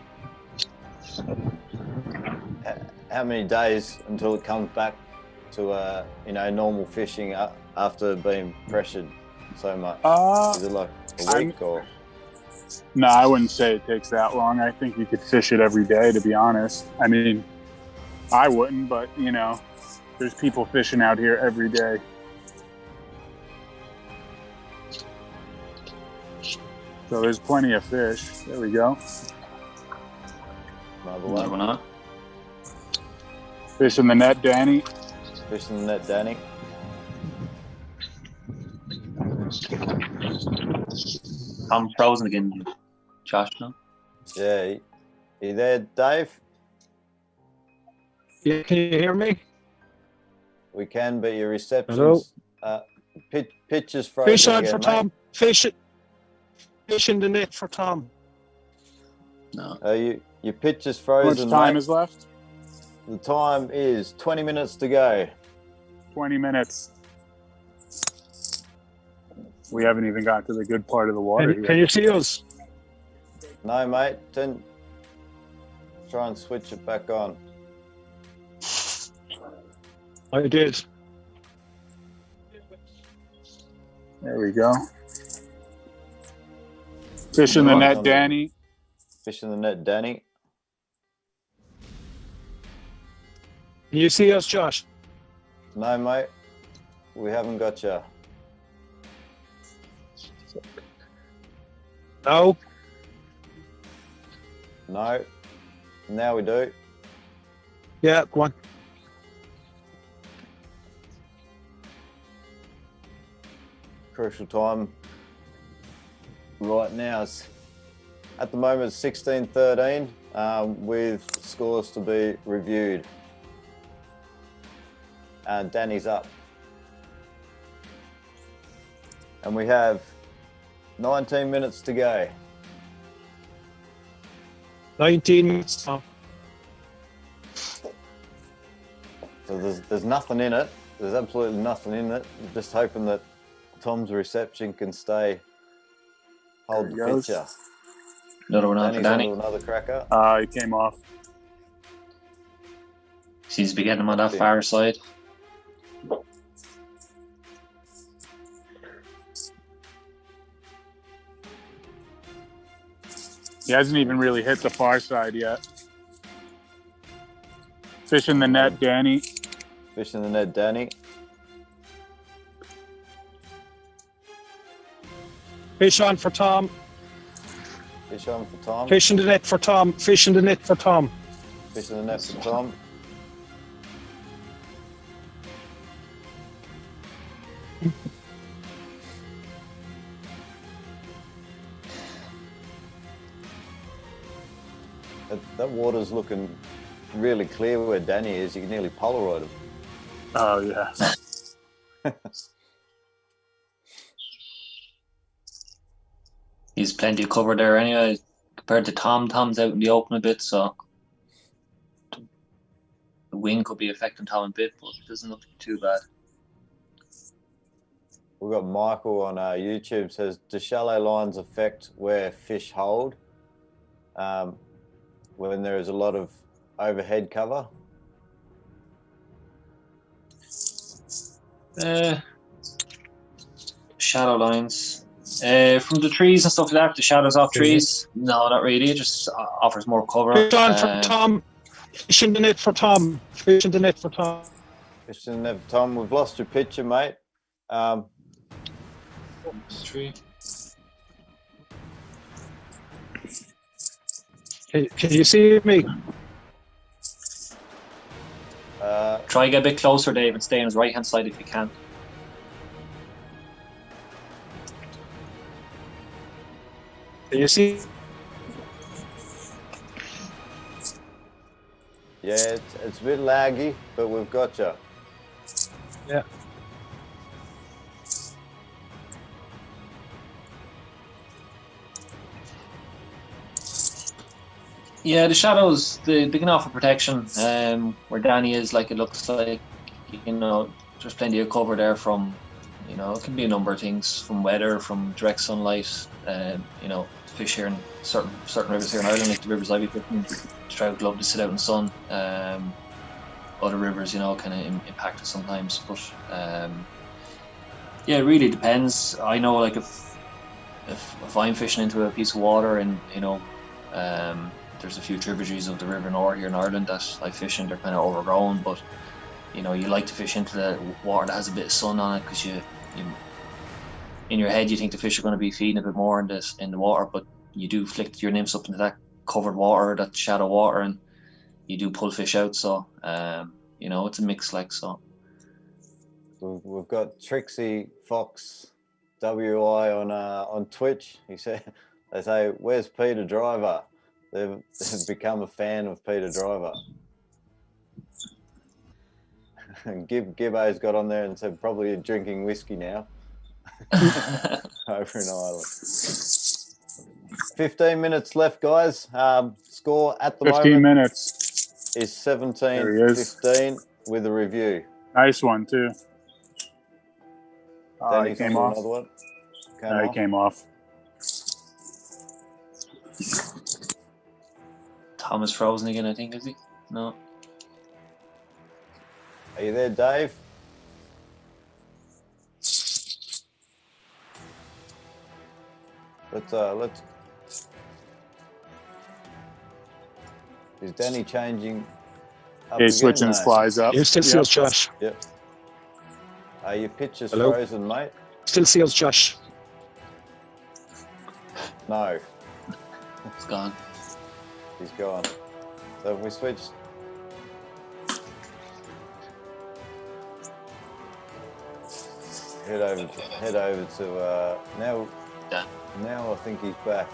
how many days until it comes back to normal fishing after being pressured so much? Is it like a week or? No, I wouldn't say it takes that long. I think you could fish it every day, to be honest. I mean, I wouldn't, but you know, there's people fishing out here every day. So there's plenty of fish. There we go. Another Another one. one on. Fish in the net, Danny. Fish in the net, Danny. I'm frozen again, Josh. No? Yeah. You there, Dave? Yeah, can you hear me? We can, but your reception's pitch is frozen Fish on again, for mate. Tom. Fish Fish in the net for Tom. No. Your pitch is How much frozen, time mate. is left? The time is 20 minutes to go. 20 minutes. We haven't even got to the good part of the water Can yet. you see us? No, mate. Try and switch it back on. I did. There we go. Fish in the net, Danny. Fish in the net, Danny. Can you see us, Josh? No, mate. We haven't got you. No. No. Now we do. Yeah, go on. Crucial time right now is at the moment it's 16-13 with scores to be reviewed. Danny's up. And we have 19 minutes to go. 19 minutes, Tom. So there's nothing in it. There's absolutely nothing in it. I'm just hoping that Tom's reception can hold the There he goes. picture. Another one on for Danny's Danny. onto another cracker. He came off. Seems to be getting him on that far side. He hasn't even really hit the far side yet. Fish in the net, Danny. Fish in the net, Danny. Fish on for Tom. Fish on for Tom. Fish in the net for Tom. Fish in the net for Tom. Fish in the net for Tom. That water's looking really clear where Danny is. You can nearly Polaroid him. Oh, yeah. He's plenty of cover there anyway. Compared to Tom, Tom's out in the open a bit, so the wind could be affecting Tom a bit, but it doesn't look too bad. We've got Michael on YouTube says, do shallow lines affect where fish hold when there is a lot of overhead cover? Shadow lines. From the trees and stuff like that, the shadows off trees. No, not really. It just offers more cover. Fish on for Tom. Fish in the net for Tom. Fish in the net for Tom. Fish in the net for Tom. We've lost your picture, mate. Tree. Can you see me? Try to get a bit closer, Dave, and stay on his right-hand side if you can. Can you see? Yeah, it's a bit laggy, but we've got you. Yeah. Yeah, the shadows, they can offer protection. Where Danny is, like, it looks like, you know, there's plenty of cover there from, you know, it can be a number of things, from weather, from direct sunlight. You know, fish here in certain rivers here in Ireland, like the rivers I've been fishing, trout love to sit out in the sun. Other rivers, you know, kind of impact it sometimes. But yeah, it really depends. I know, like, if I'm fishing into a piece of water and, you know, there's a few tributaries of the River Nore here in Ireland that I fish in, they're kind of overgrown, but, you know, you like to fish into the water that has a bit of sun on it, because you in your head you think the fish are going to be feeding a bit more in the water, but you do flick your nymphs up into that covered water, that shadow water, and you do pull fish out. So you know, it's a mix, like. So we've got Trixie Fox WI on Twitch. They say, where's Peter Driver? They've become a fan of Peter Driver. Gibbo's got on there and said probably drinking whiskey now over in Ireland. 15 minutes left, guys. Score at the 15 moment minutes. is There he is. 17-15 with a review. Nice one, too. Oh, he Danny's came on off. another one. He came off. Tom is frozen again, I think, is he? No. Are you there, Dave? Let's. Is Danny changing? Up He's again? switching his No. flies up. You still see us, Josh? Yep. Your pitch is Hello? frozen, mate. Still see us, Josh? No, It's gone. he's gone. So if we switch. Head over to now. Yeah. Now I think he's back.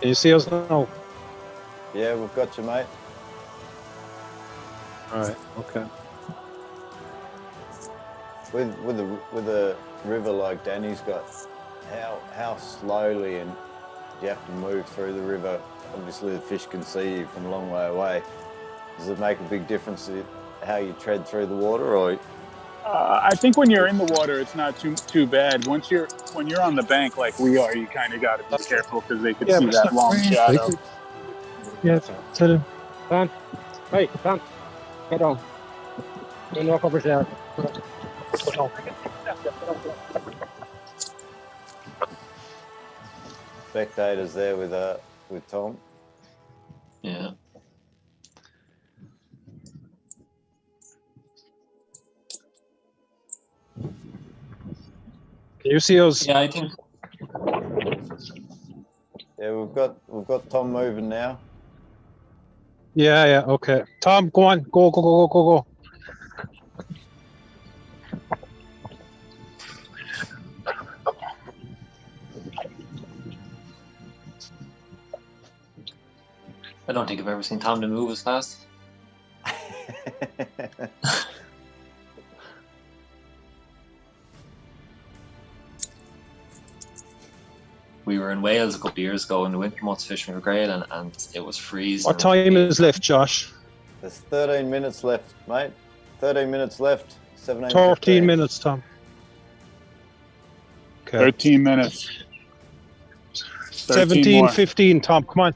Can you see us now? Yeah, we've got you, mate. All right. Okay. With a river like Danny's got, how slowly and you have to move through the river. Obviously, the fish can see you from a long way away. Does it make a big difference how you tread through the water, or? I think when you're in the water, it's not too bad. When you're on the bank like we are, you kind of got to be careful because they could see but that long shadow. Yeah. Tell him. Dan, hey, Dan, get on. Don't walk over there. Spectators there with Tom. Yeah. Can you see us? Yeah, I think. Yeah, we've got Tom moving now. Yeah. Yeah. Okay. Tom, go on. Go. I don't think I've ever seen Tom to move as fast. We were in Wales a couple of years ago in the winter months fishing for grail, and it was freezing. What time is left, Josh? There's 13 minutes left, mate. 13 minutes left. 17. 13 minutes, Tom. Okay. 13 minutes. 13 17, more. 15, Tom. Come on.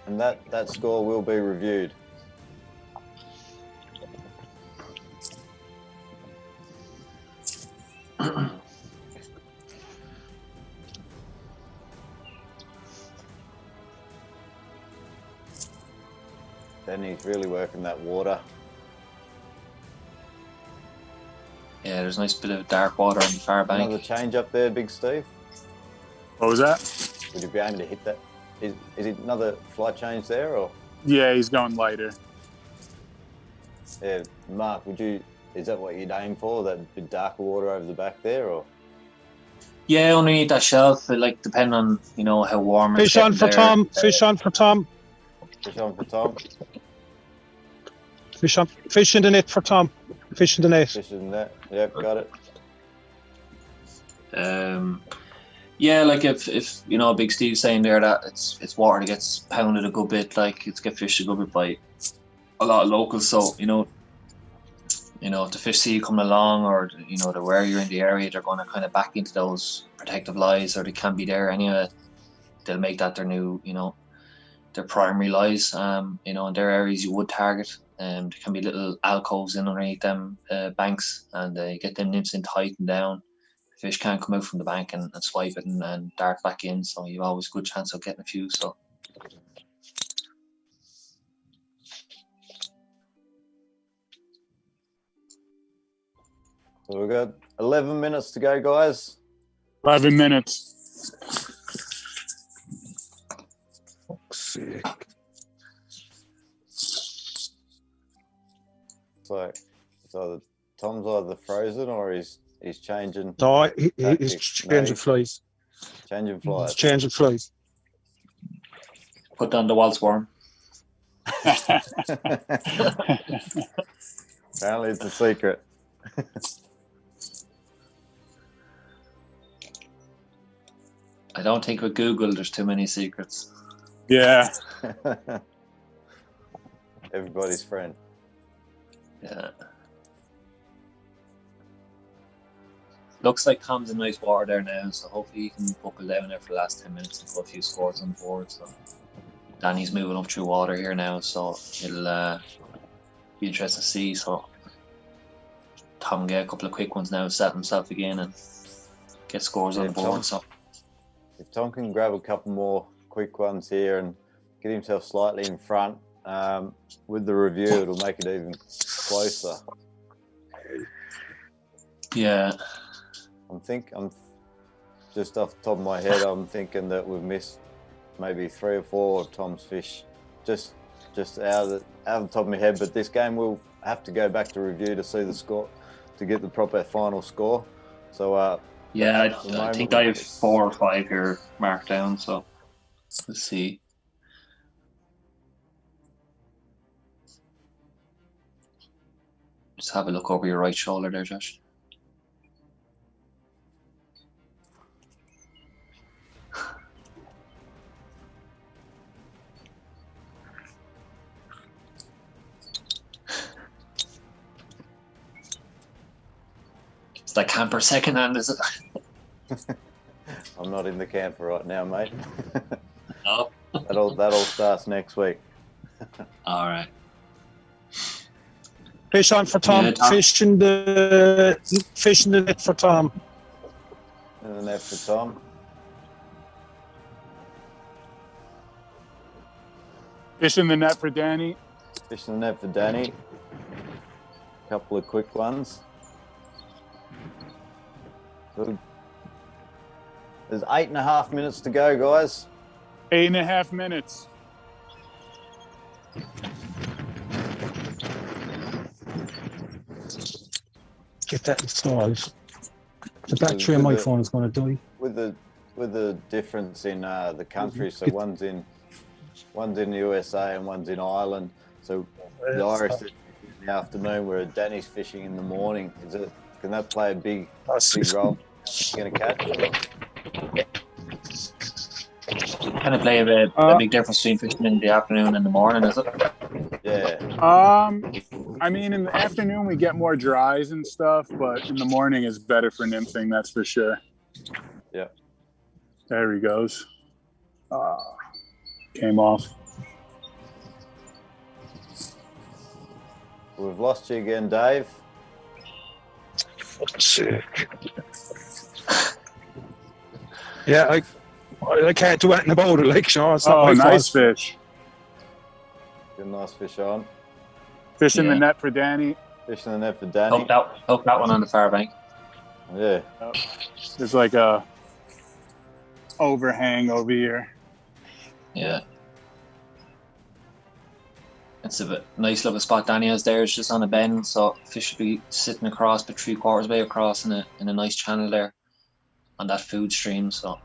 And that score will be reviewed. Danny's really working that water. Yeah, there's a nice bit of dark water on the far bank. Another change up there, Big Steve. What was that? Would you be able to hit that? Is it another flight change there, or? Yeah, he's going lighter. Yeah, Mark, is that what you'd aim for? That bit darker water over the back there, or? Yeah, underneath that shelf, like depending on how warm. Fish on for Tom. Fish on for Tom. Fish on for Tom. Fish on. Fish in the net for Tom. Fish in the net. Fish in that. Yep, got it. Yeah, like if Big Steve's saying there that it's water that gets pounded a good bit, like it's get fished a good bit by a lot of locals. So if the fish see you coming along, or they're where you're in the area, they're going to kind of back into those protective lies, or they can be there anyway. They'll make that their new, their primary lies. In their areas you would target. There can be little alcoves in underneath them banks, and you get them nymphs in tight and down. The fish can't come out from the bank and swipe it and dart back in, so you've always a good chance of getting a few. So. So we've got 11 minutes to go, guys. 11 minutes. Fuck's sake. So Tom's either frozen or he's changing. No, he's tactics. changing flies. Changing flies. He's changing flies. Put down the waltz worm. Apparently it's a secret. I don't think with Google there's too many secrets. Yeah. Everybody's friend. Yeah. Looks like Tom's in nice water there now, so hopefully he can buckle down there for the last 10 minutes and put a few scores on the board. So Danny's moving up through water here now, so it'll be interesting to see. So Tom get a couple of quick ones now, set himself again and get scores on the board. So if Tom can grab a couple more quick ones here and get himself slightly in front with the review, it'll make it even closer. yeah. I'm just off the top of my head, I'm thinking that we've missed maybe 3 or 4 of Tom's fish, just out of the top of my head. But this game we'll have to go back to review to see the score, to get the proper final score. So yeah, I think I have 4 or 5 here marked down. So let's see. Just have a look over your right shoulder there, Josh. It's that camper second hand, is it? I'm not in the camper right now, mate. No. that all starts next week. All right. Fish on for Tom. Yeah, Tom. Fish in the net for Tom. And the net for Tom. Fish in the net for Danny. Fish in the net for Danny. Couple of quick ones. So there's 8.5 minutes to go, guys. 8.5 minutes. Get that installed. The battery on my phone is going to die. With the difference in the countries, so one's in the USA and one's in Ireland. So the Irish is in the afternoon, where Danny's fishing in the morning. Can that play a big role? Going to catch? Kind of play a big difference between fishing in the afternoon and the morning, is it? Yeah. I mean, in the afternoon we get more dries and stuff, but in the morning is better for nymphing, that's for sure. Yeah. There he goes. Came off. We've lost you again, Dave. Fuck's sake. Yeah, I can't do anything about it, like, Sean. It's not my nice fault. fish. Good, nice fish on. Fish in the net for Danny. Fish in the net for Danny. Hook that one on the far bank. Yeah. There's like a overhang over here. Yeah. It's a bit nice little spot Danny has there. It's just on a bend, so fish should be sitting across, but 3/4 way across in a nice channel there on that food stream. So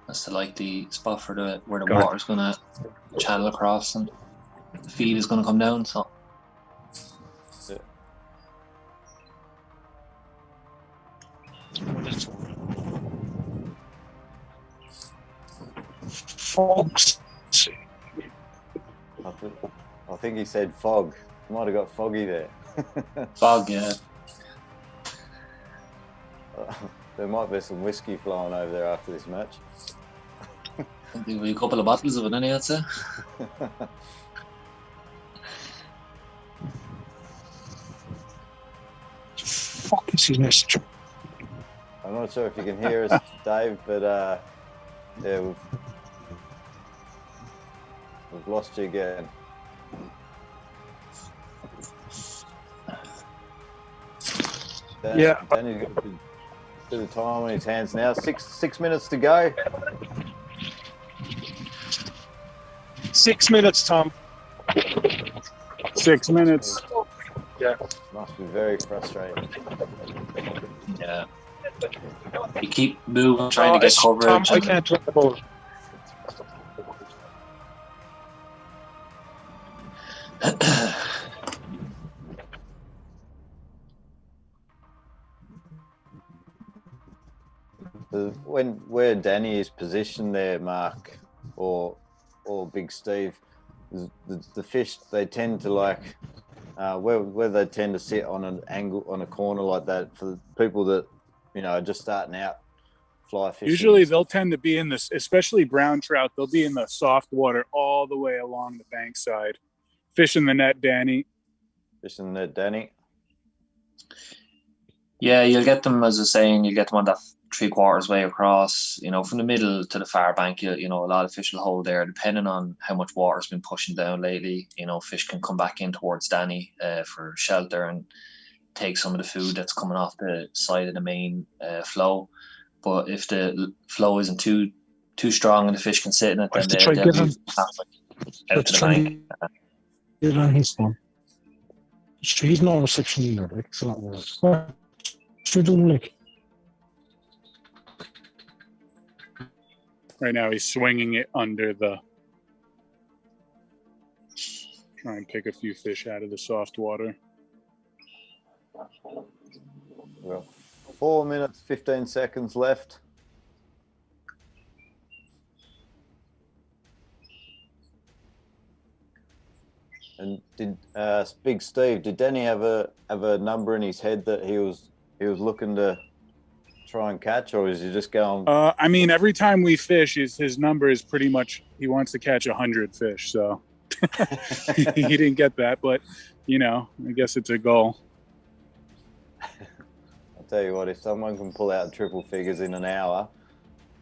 that's the likely spot for where the water's gonna channel across and the feed is gonna come down. So Yeah. Fogs. I think he said fog. Might have got foggy there. fog, yeah. There might be some whiskey flowing over there after this match. There'll be a couple of bottles of it, any, I'd say. Fuck is his message? I'm not sure if you can hear us, Dave, but yeah, we've lost you again. Yeah. Danny's got a bit of time on his hands now. Six minutes to go. 6 minutes, Tom. 6 minutes. Yeah. Must be very frustrating. Yeah. You keep moving, trying to get coverage. Tom, I can't do the ball. where Danny is positioned there, Mark, or Big Steve, the fish, they tend to like where they tend to sit on an angle on a corner like that for people that are just starting out fly fishing. Usually they'll tend to be in this, especially brown trout. They'll be in the soft water all the way along the bank side. Fishing the net, Danny. Fishing the net, Danny. Yeah, you'll get them, as I was saying, you'll get them on that 3/4 way across, from the middle to the far bank. A lot of fish will hold there, depending on how much water's been pushing down lately. Fish can come back in towards Danny for shelter and take some of the food that's coming off the side of the main flow. But if the flow isn't too strong and the fish can sit in it, then they'll move out to the bank. Get on his phone. He's not reception either, like, it's not work. What you doing, like? Right now he's swinging it under the... Try and pick a few fish out of the soft water. Well, 4 minutes, 15 seconds left. And did Big Steve? Did Danny have a number in his head that he was looking to try and catch, or is he just going? I mean, every time we fish, his number is pretty much he wants to catch 100 fish. So he didn't get that, but I guess it's a goal. I'll tell you what, if someone can pull out triple figures in an hour,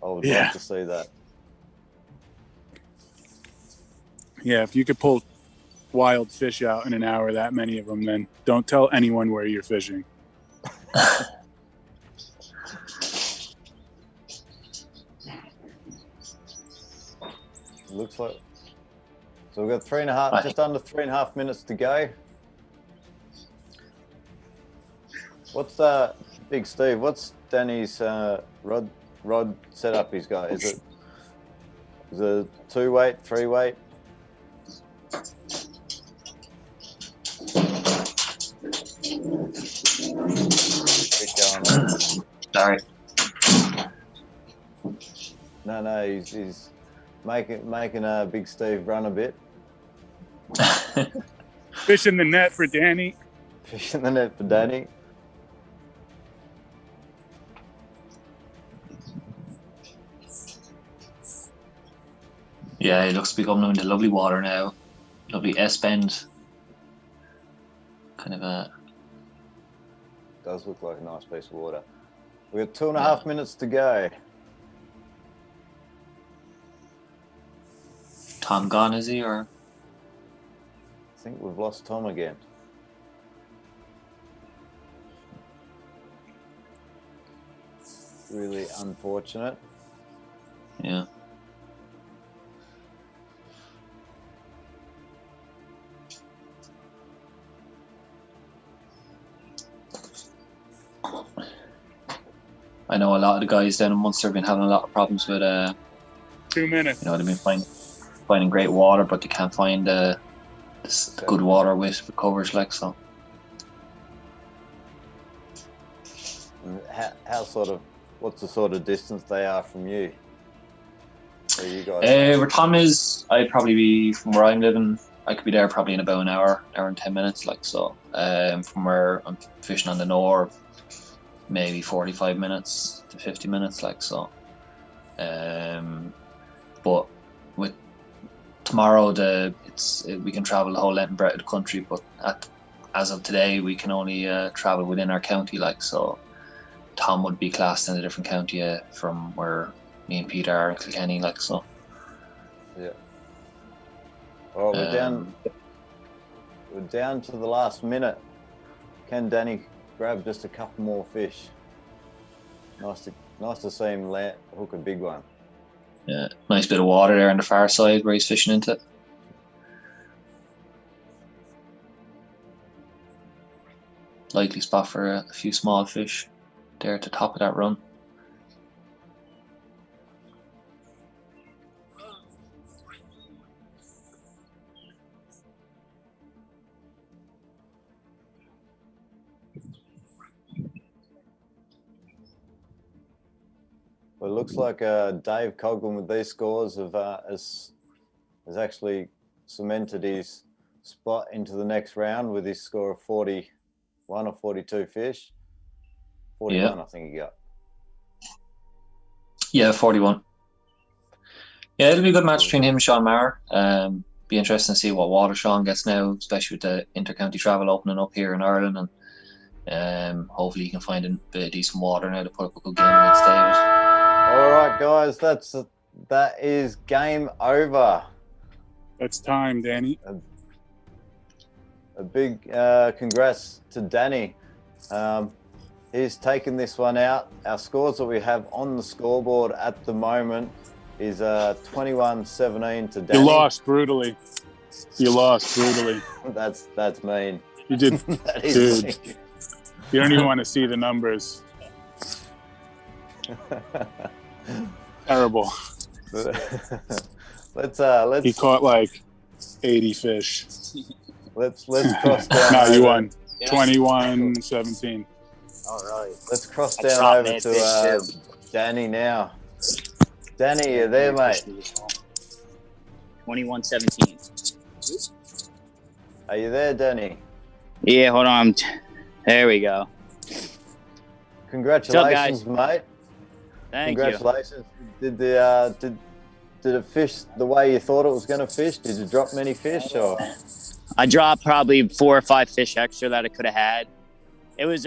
I would love to see that. Yeah, if you could pull wild fish out in an hour, that many of them, then don't tell anyone where you're fishing. Looks like so. We've got 3.5, just under 3.5 minutes to go. What's Big Steve? What's Danny's rod setup he's got? Is it a 2-weight, 3-weight? Sorry. No, he's making Big Steve run a bit. Fishing the net for Danny. Fishing the net for Danny. Yeah, it looks to be coming into lovely water now. Lovely S-bend. Kind of a... Does look like a nice piece of water. We've got 2.5 minutes to go. Tom gone, is he, or? I think we've lost Tom again. Really unfortunate. Yeah. I know a lot of the guys down in Munster have been having a lot of problems with 2 minutes. They've been finding great water, but they can't find the good water with covers, like so. What's the sort of distance they are from you? Where you guys? Where Tom is, I'd probably be from where I'm living. I could be there probably in about an hour and 10 minutes, like so. From where I'm fishing on the north, maybe 45 minutes to 50 minutes, like so. But with tomorrow, we can travel the whole length and breadth of the country, but as of today, we can only travel within our county, like so. Tom would be classed in a different county from where me and Peter are in Kilkenny, like so. Yeah. Well, we're down to the last minute. Can Danny grab just a couple more fish? Nice to see him hook a big one. Yeah, nice bit of water there on the far side where he's fishing into. Likely spot for a few small fish there at the top of that run. Well, it looks like Dave Coghlan with these scores has actually cemented his spot into the next round with his score of 41 or 42 fish. 41, I think he got. Yeah, 41. Yeah, it'll be a good match between him and Sean Maher. Be interesting to see what water Sean gets now, especially with the intercounty travel opening up here in Ireland, and hopefully he can find a bit of decent water now to put up a good game against David. All right, guys, that is game over. That's time, Danny. A big congrats to Danny. He's taken this one out. Our scores that we have on the scoreboard at the moment is 21-17 to Danny. You lost brutally. That's mean. You did, That is dude. You don't even want to see the numbers. Terrible. Let's. He caught like 80 fish. Let's cross down. No, you over- won. 21-17. All right. Let's cross I down dropped over that to fish, Danny now. Danny, you there, mate? 21-17. Are you there, Danny? Yeah, hold on. There we go. Congratulations, mate. Thank you. Congratulations. Did it fish the way you thought it was going to fish? Did you drop many fish or? I dropped probably 4 or 5 fish extra that I could have had. It was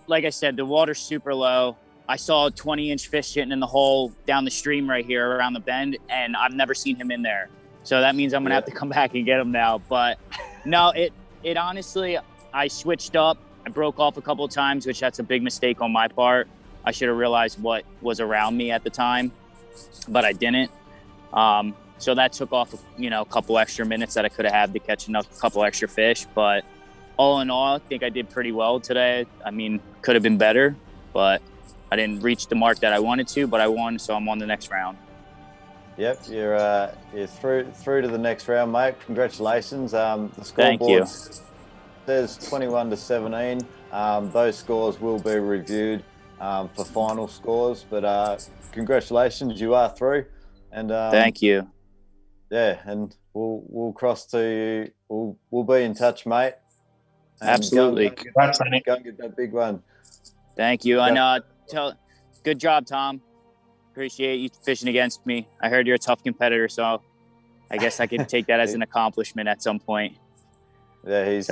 like I said, the water's super low. I saw a 20-inch fish sitting in the hole down the stream right here around the bend, and I've never seen him in there. So that means I'm gonna have to come back and get him now. But no, it honestly, I switched up. I broke off a couple of times, which that's a big mistake on my part. I should have realized what was around me at the time, but I didn't. So that took off, a couple extra minutes that I could have had to catch a couple extra fish. But all in all, I think I did pretty well today. I mean, could have been better, but I didn't reach the mark that I wanted to, but I won, so I'm on the next round. Yep, you're through to the next round, mate. Congratulations. The Thank you. scoreboard says 21-17. Those scores will be reviewed for final scores, but congratulations, you are through. And Thank you. Yeah, and we'll cross to you. We'll be in touch, mate. And Absolutely. Go and get that big one. Thank you. And good job, Tom. Appreciate you fishing against me. I heard you're a tough competitor, so I guess I could take that as an accomplishment at some point. Yeah, he's.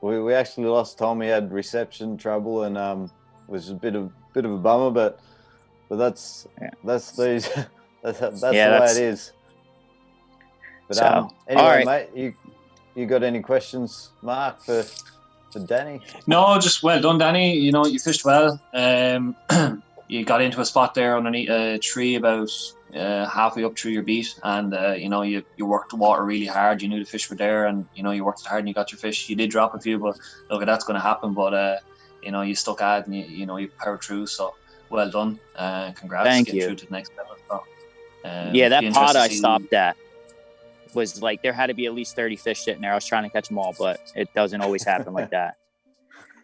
We actually lost Tom. He had reception trouble and was a bit of a bummer, but that's that's the way it is. But anyway, all right, mate, you got any questions, Mark, for Danny? No, just well done, Danny. You fished well. You got into a spot there underneath a tree about halfway up through your beat, and you worked the water really hard. You knew the fish were there, and you worked hard and you got your fish. You did drop a few, but look, that's going to happen. But you stuck at it and you powered through. So well done. Congrats. Thank Getting you. through to the next level. So, That pot I stopped at was like there had to be at least 30 fish sitting there. I was trying to catch them all, but it doesn't always happen like that.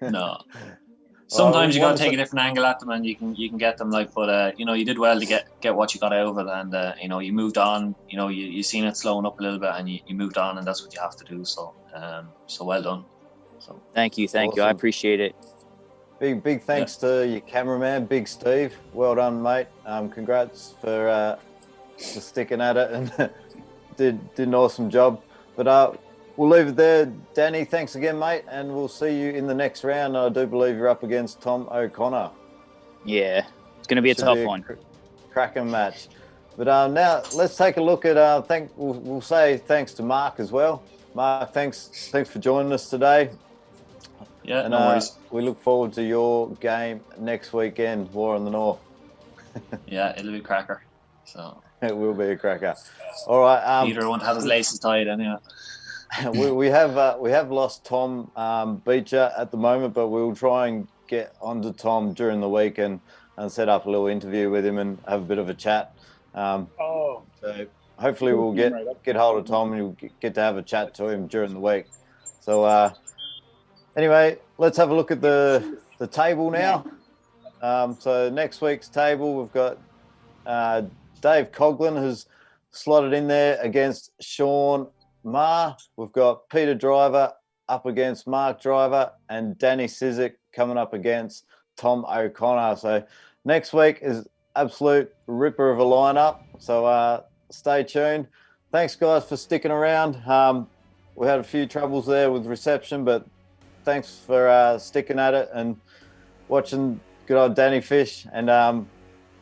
No. Sometimes you got to take a different angle at them, and you can get them. But you did well to get what you got out of it, and you moved on. You seen it slowing up a little bit, and you moved on, and that's what you have to do. So well done. So thank you. Awesome. I appreciate it. Big thanks to your cameraman, Big Steve. Well done, mate. Congrats for sticking at it and did an awesome job. But we'll leave it there. Danny, thanks again, mate, and we'll see you in the next round. I do believe you're up against Tom O'Connor. Yeah, it's going to be a tough one. Cracking match. But now let's take a look at. We'll say thanks to Mark as well. Mark, thanks for joining us today. Yeah, and, no worries. We look forward to your game next weekend, War on the North. Yeah, it'll be a cracker. So it will be a cracker. All right. Peter won't have his laces tied anyway. we have lost Tom Beecher at the moment, but we'll try and get onto Tom during the week and set up a little interview with him and have a bit of a chat. So hopefully we'll get hold of Tom and you'll get to have a chat to him during the week. So anyway, let's have a look at the table now. So next week's table, we've got Dave Coughlin, who's slotted in there against Sean Marr. We've got Peter Driver up against Mark Driver, and Danny CIZEK coming up against Tom O'Connor. So next week is absolute ripper of a lineup. So stay tuned. Thanks, guys, for sticking around. We had a few troubles there with reception, but thanks for sticking at it and watching good old Danny fish. And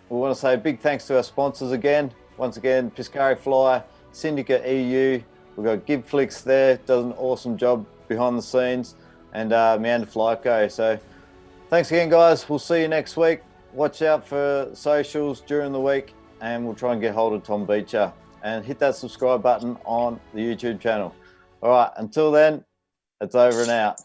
we want to say a big thanks to our sponsors again. Once again, Piscari Fly, Syndicate EU. We've got Gibflix there, does an awesome job behind the scenes, and Meander Flight Go. So thanks again, guys. We'll see you next week. Watch out for socials during the week, and we'll try and get hold of Tom Beecher. And hit that subscribe button on the YouTube channel. All right, until then, it's over and out.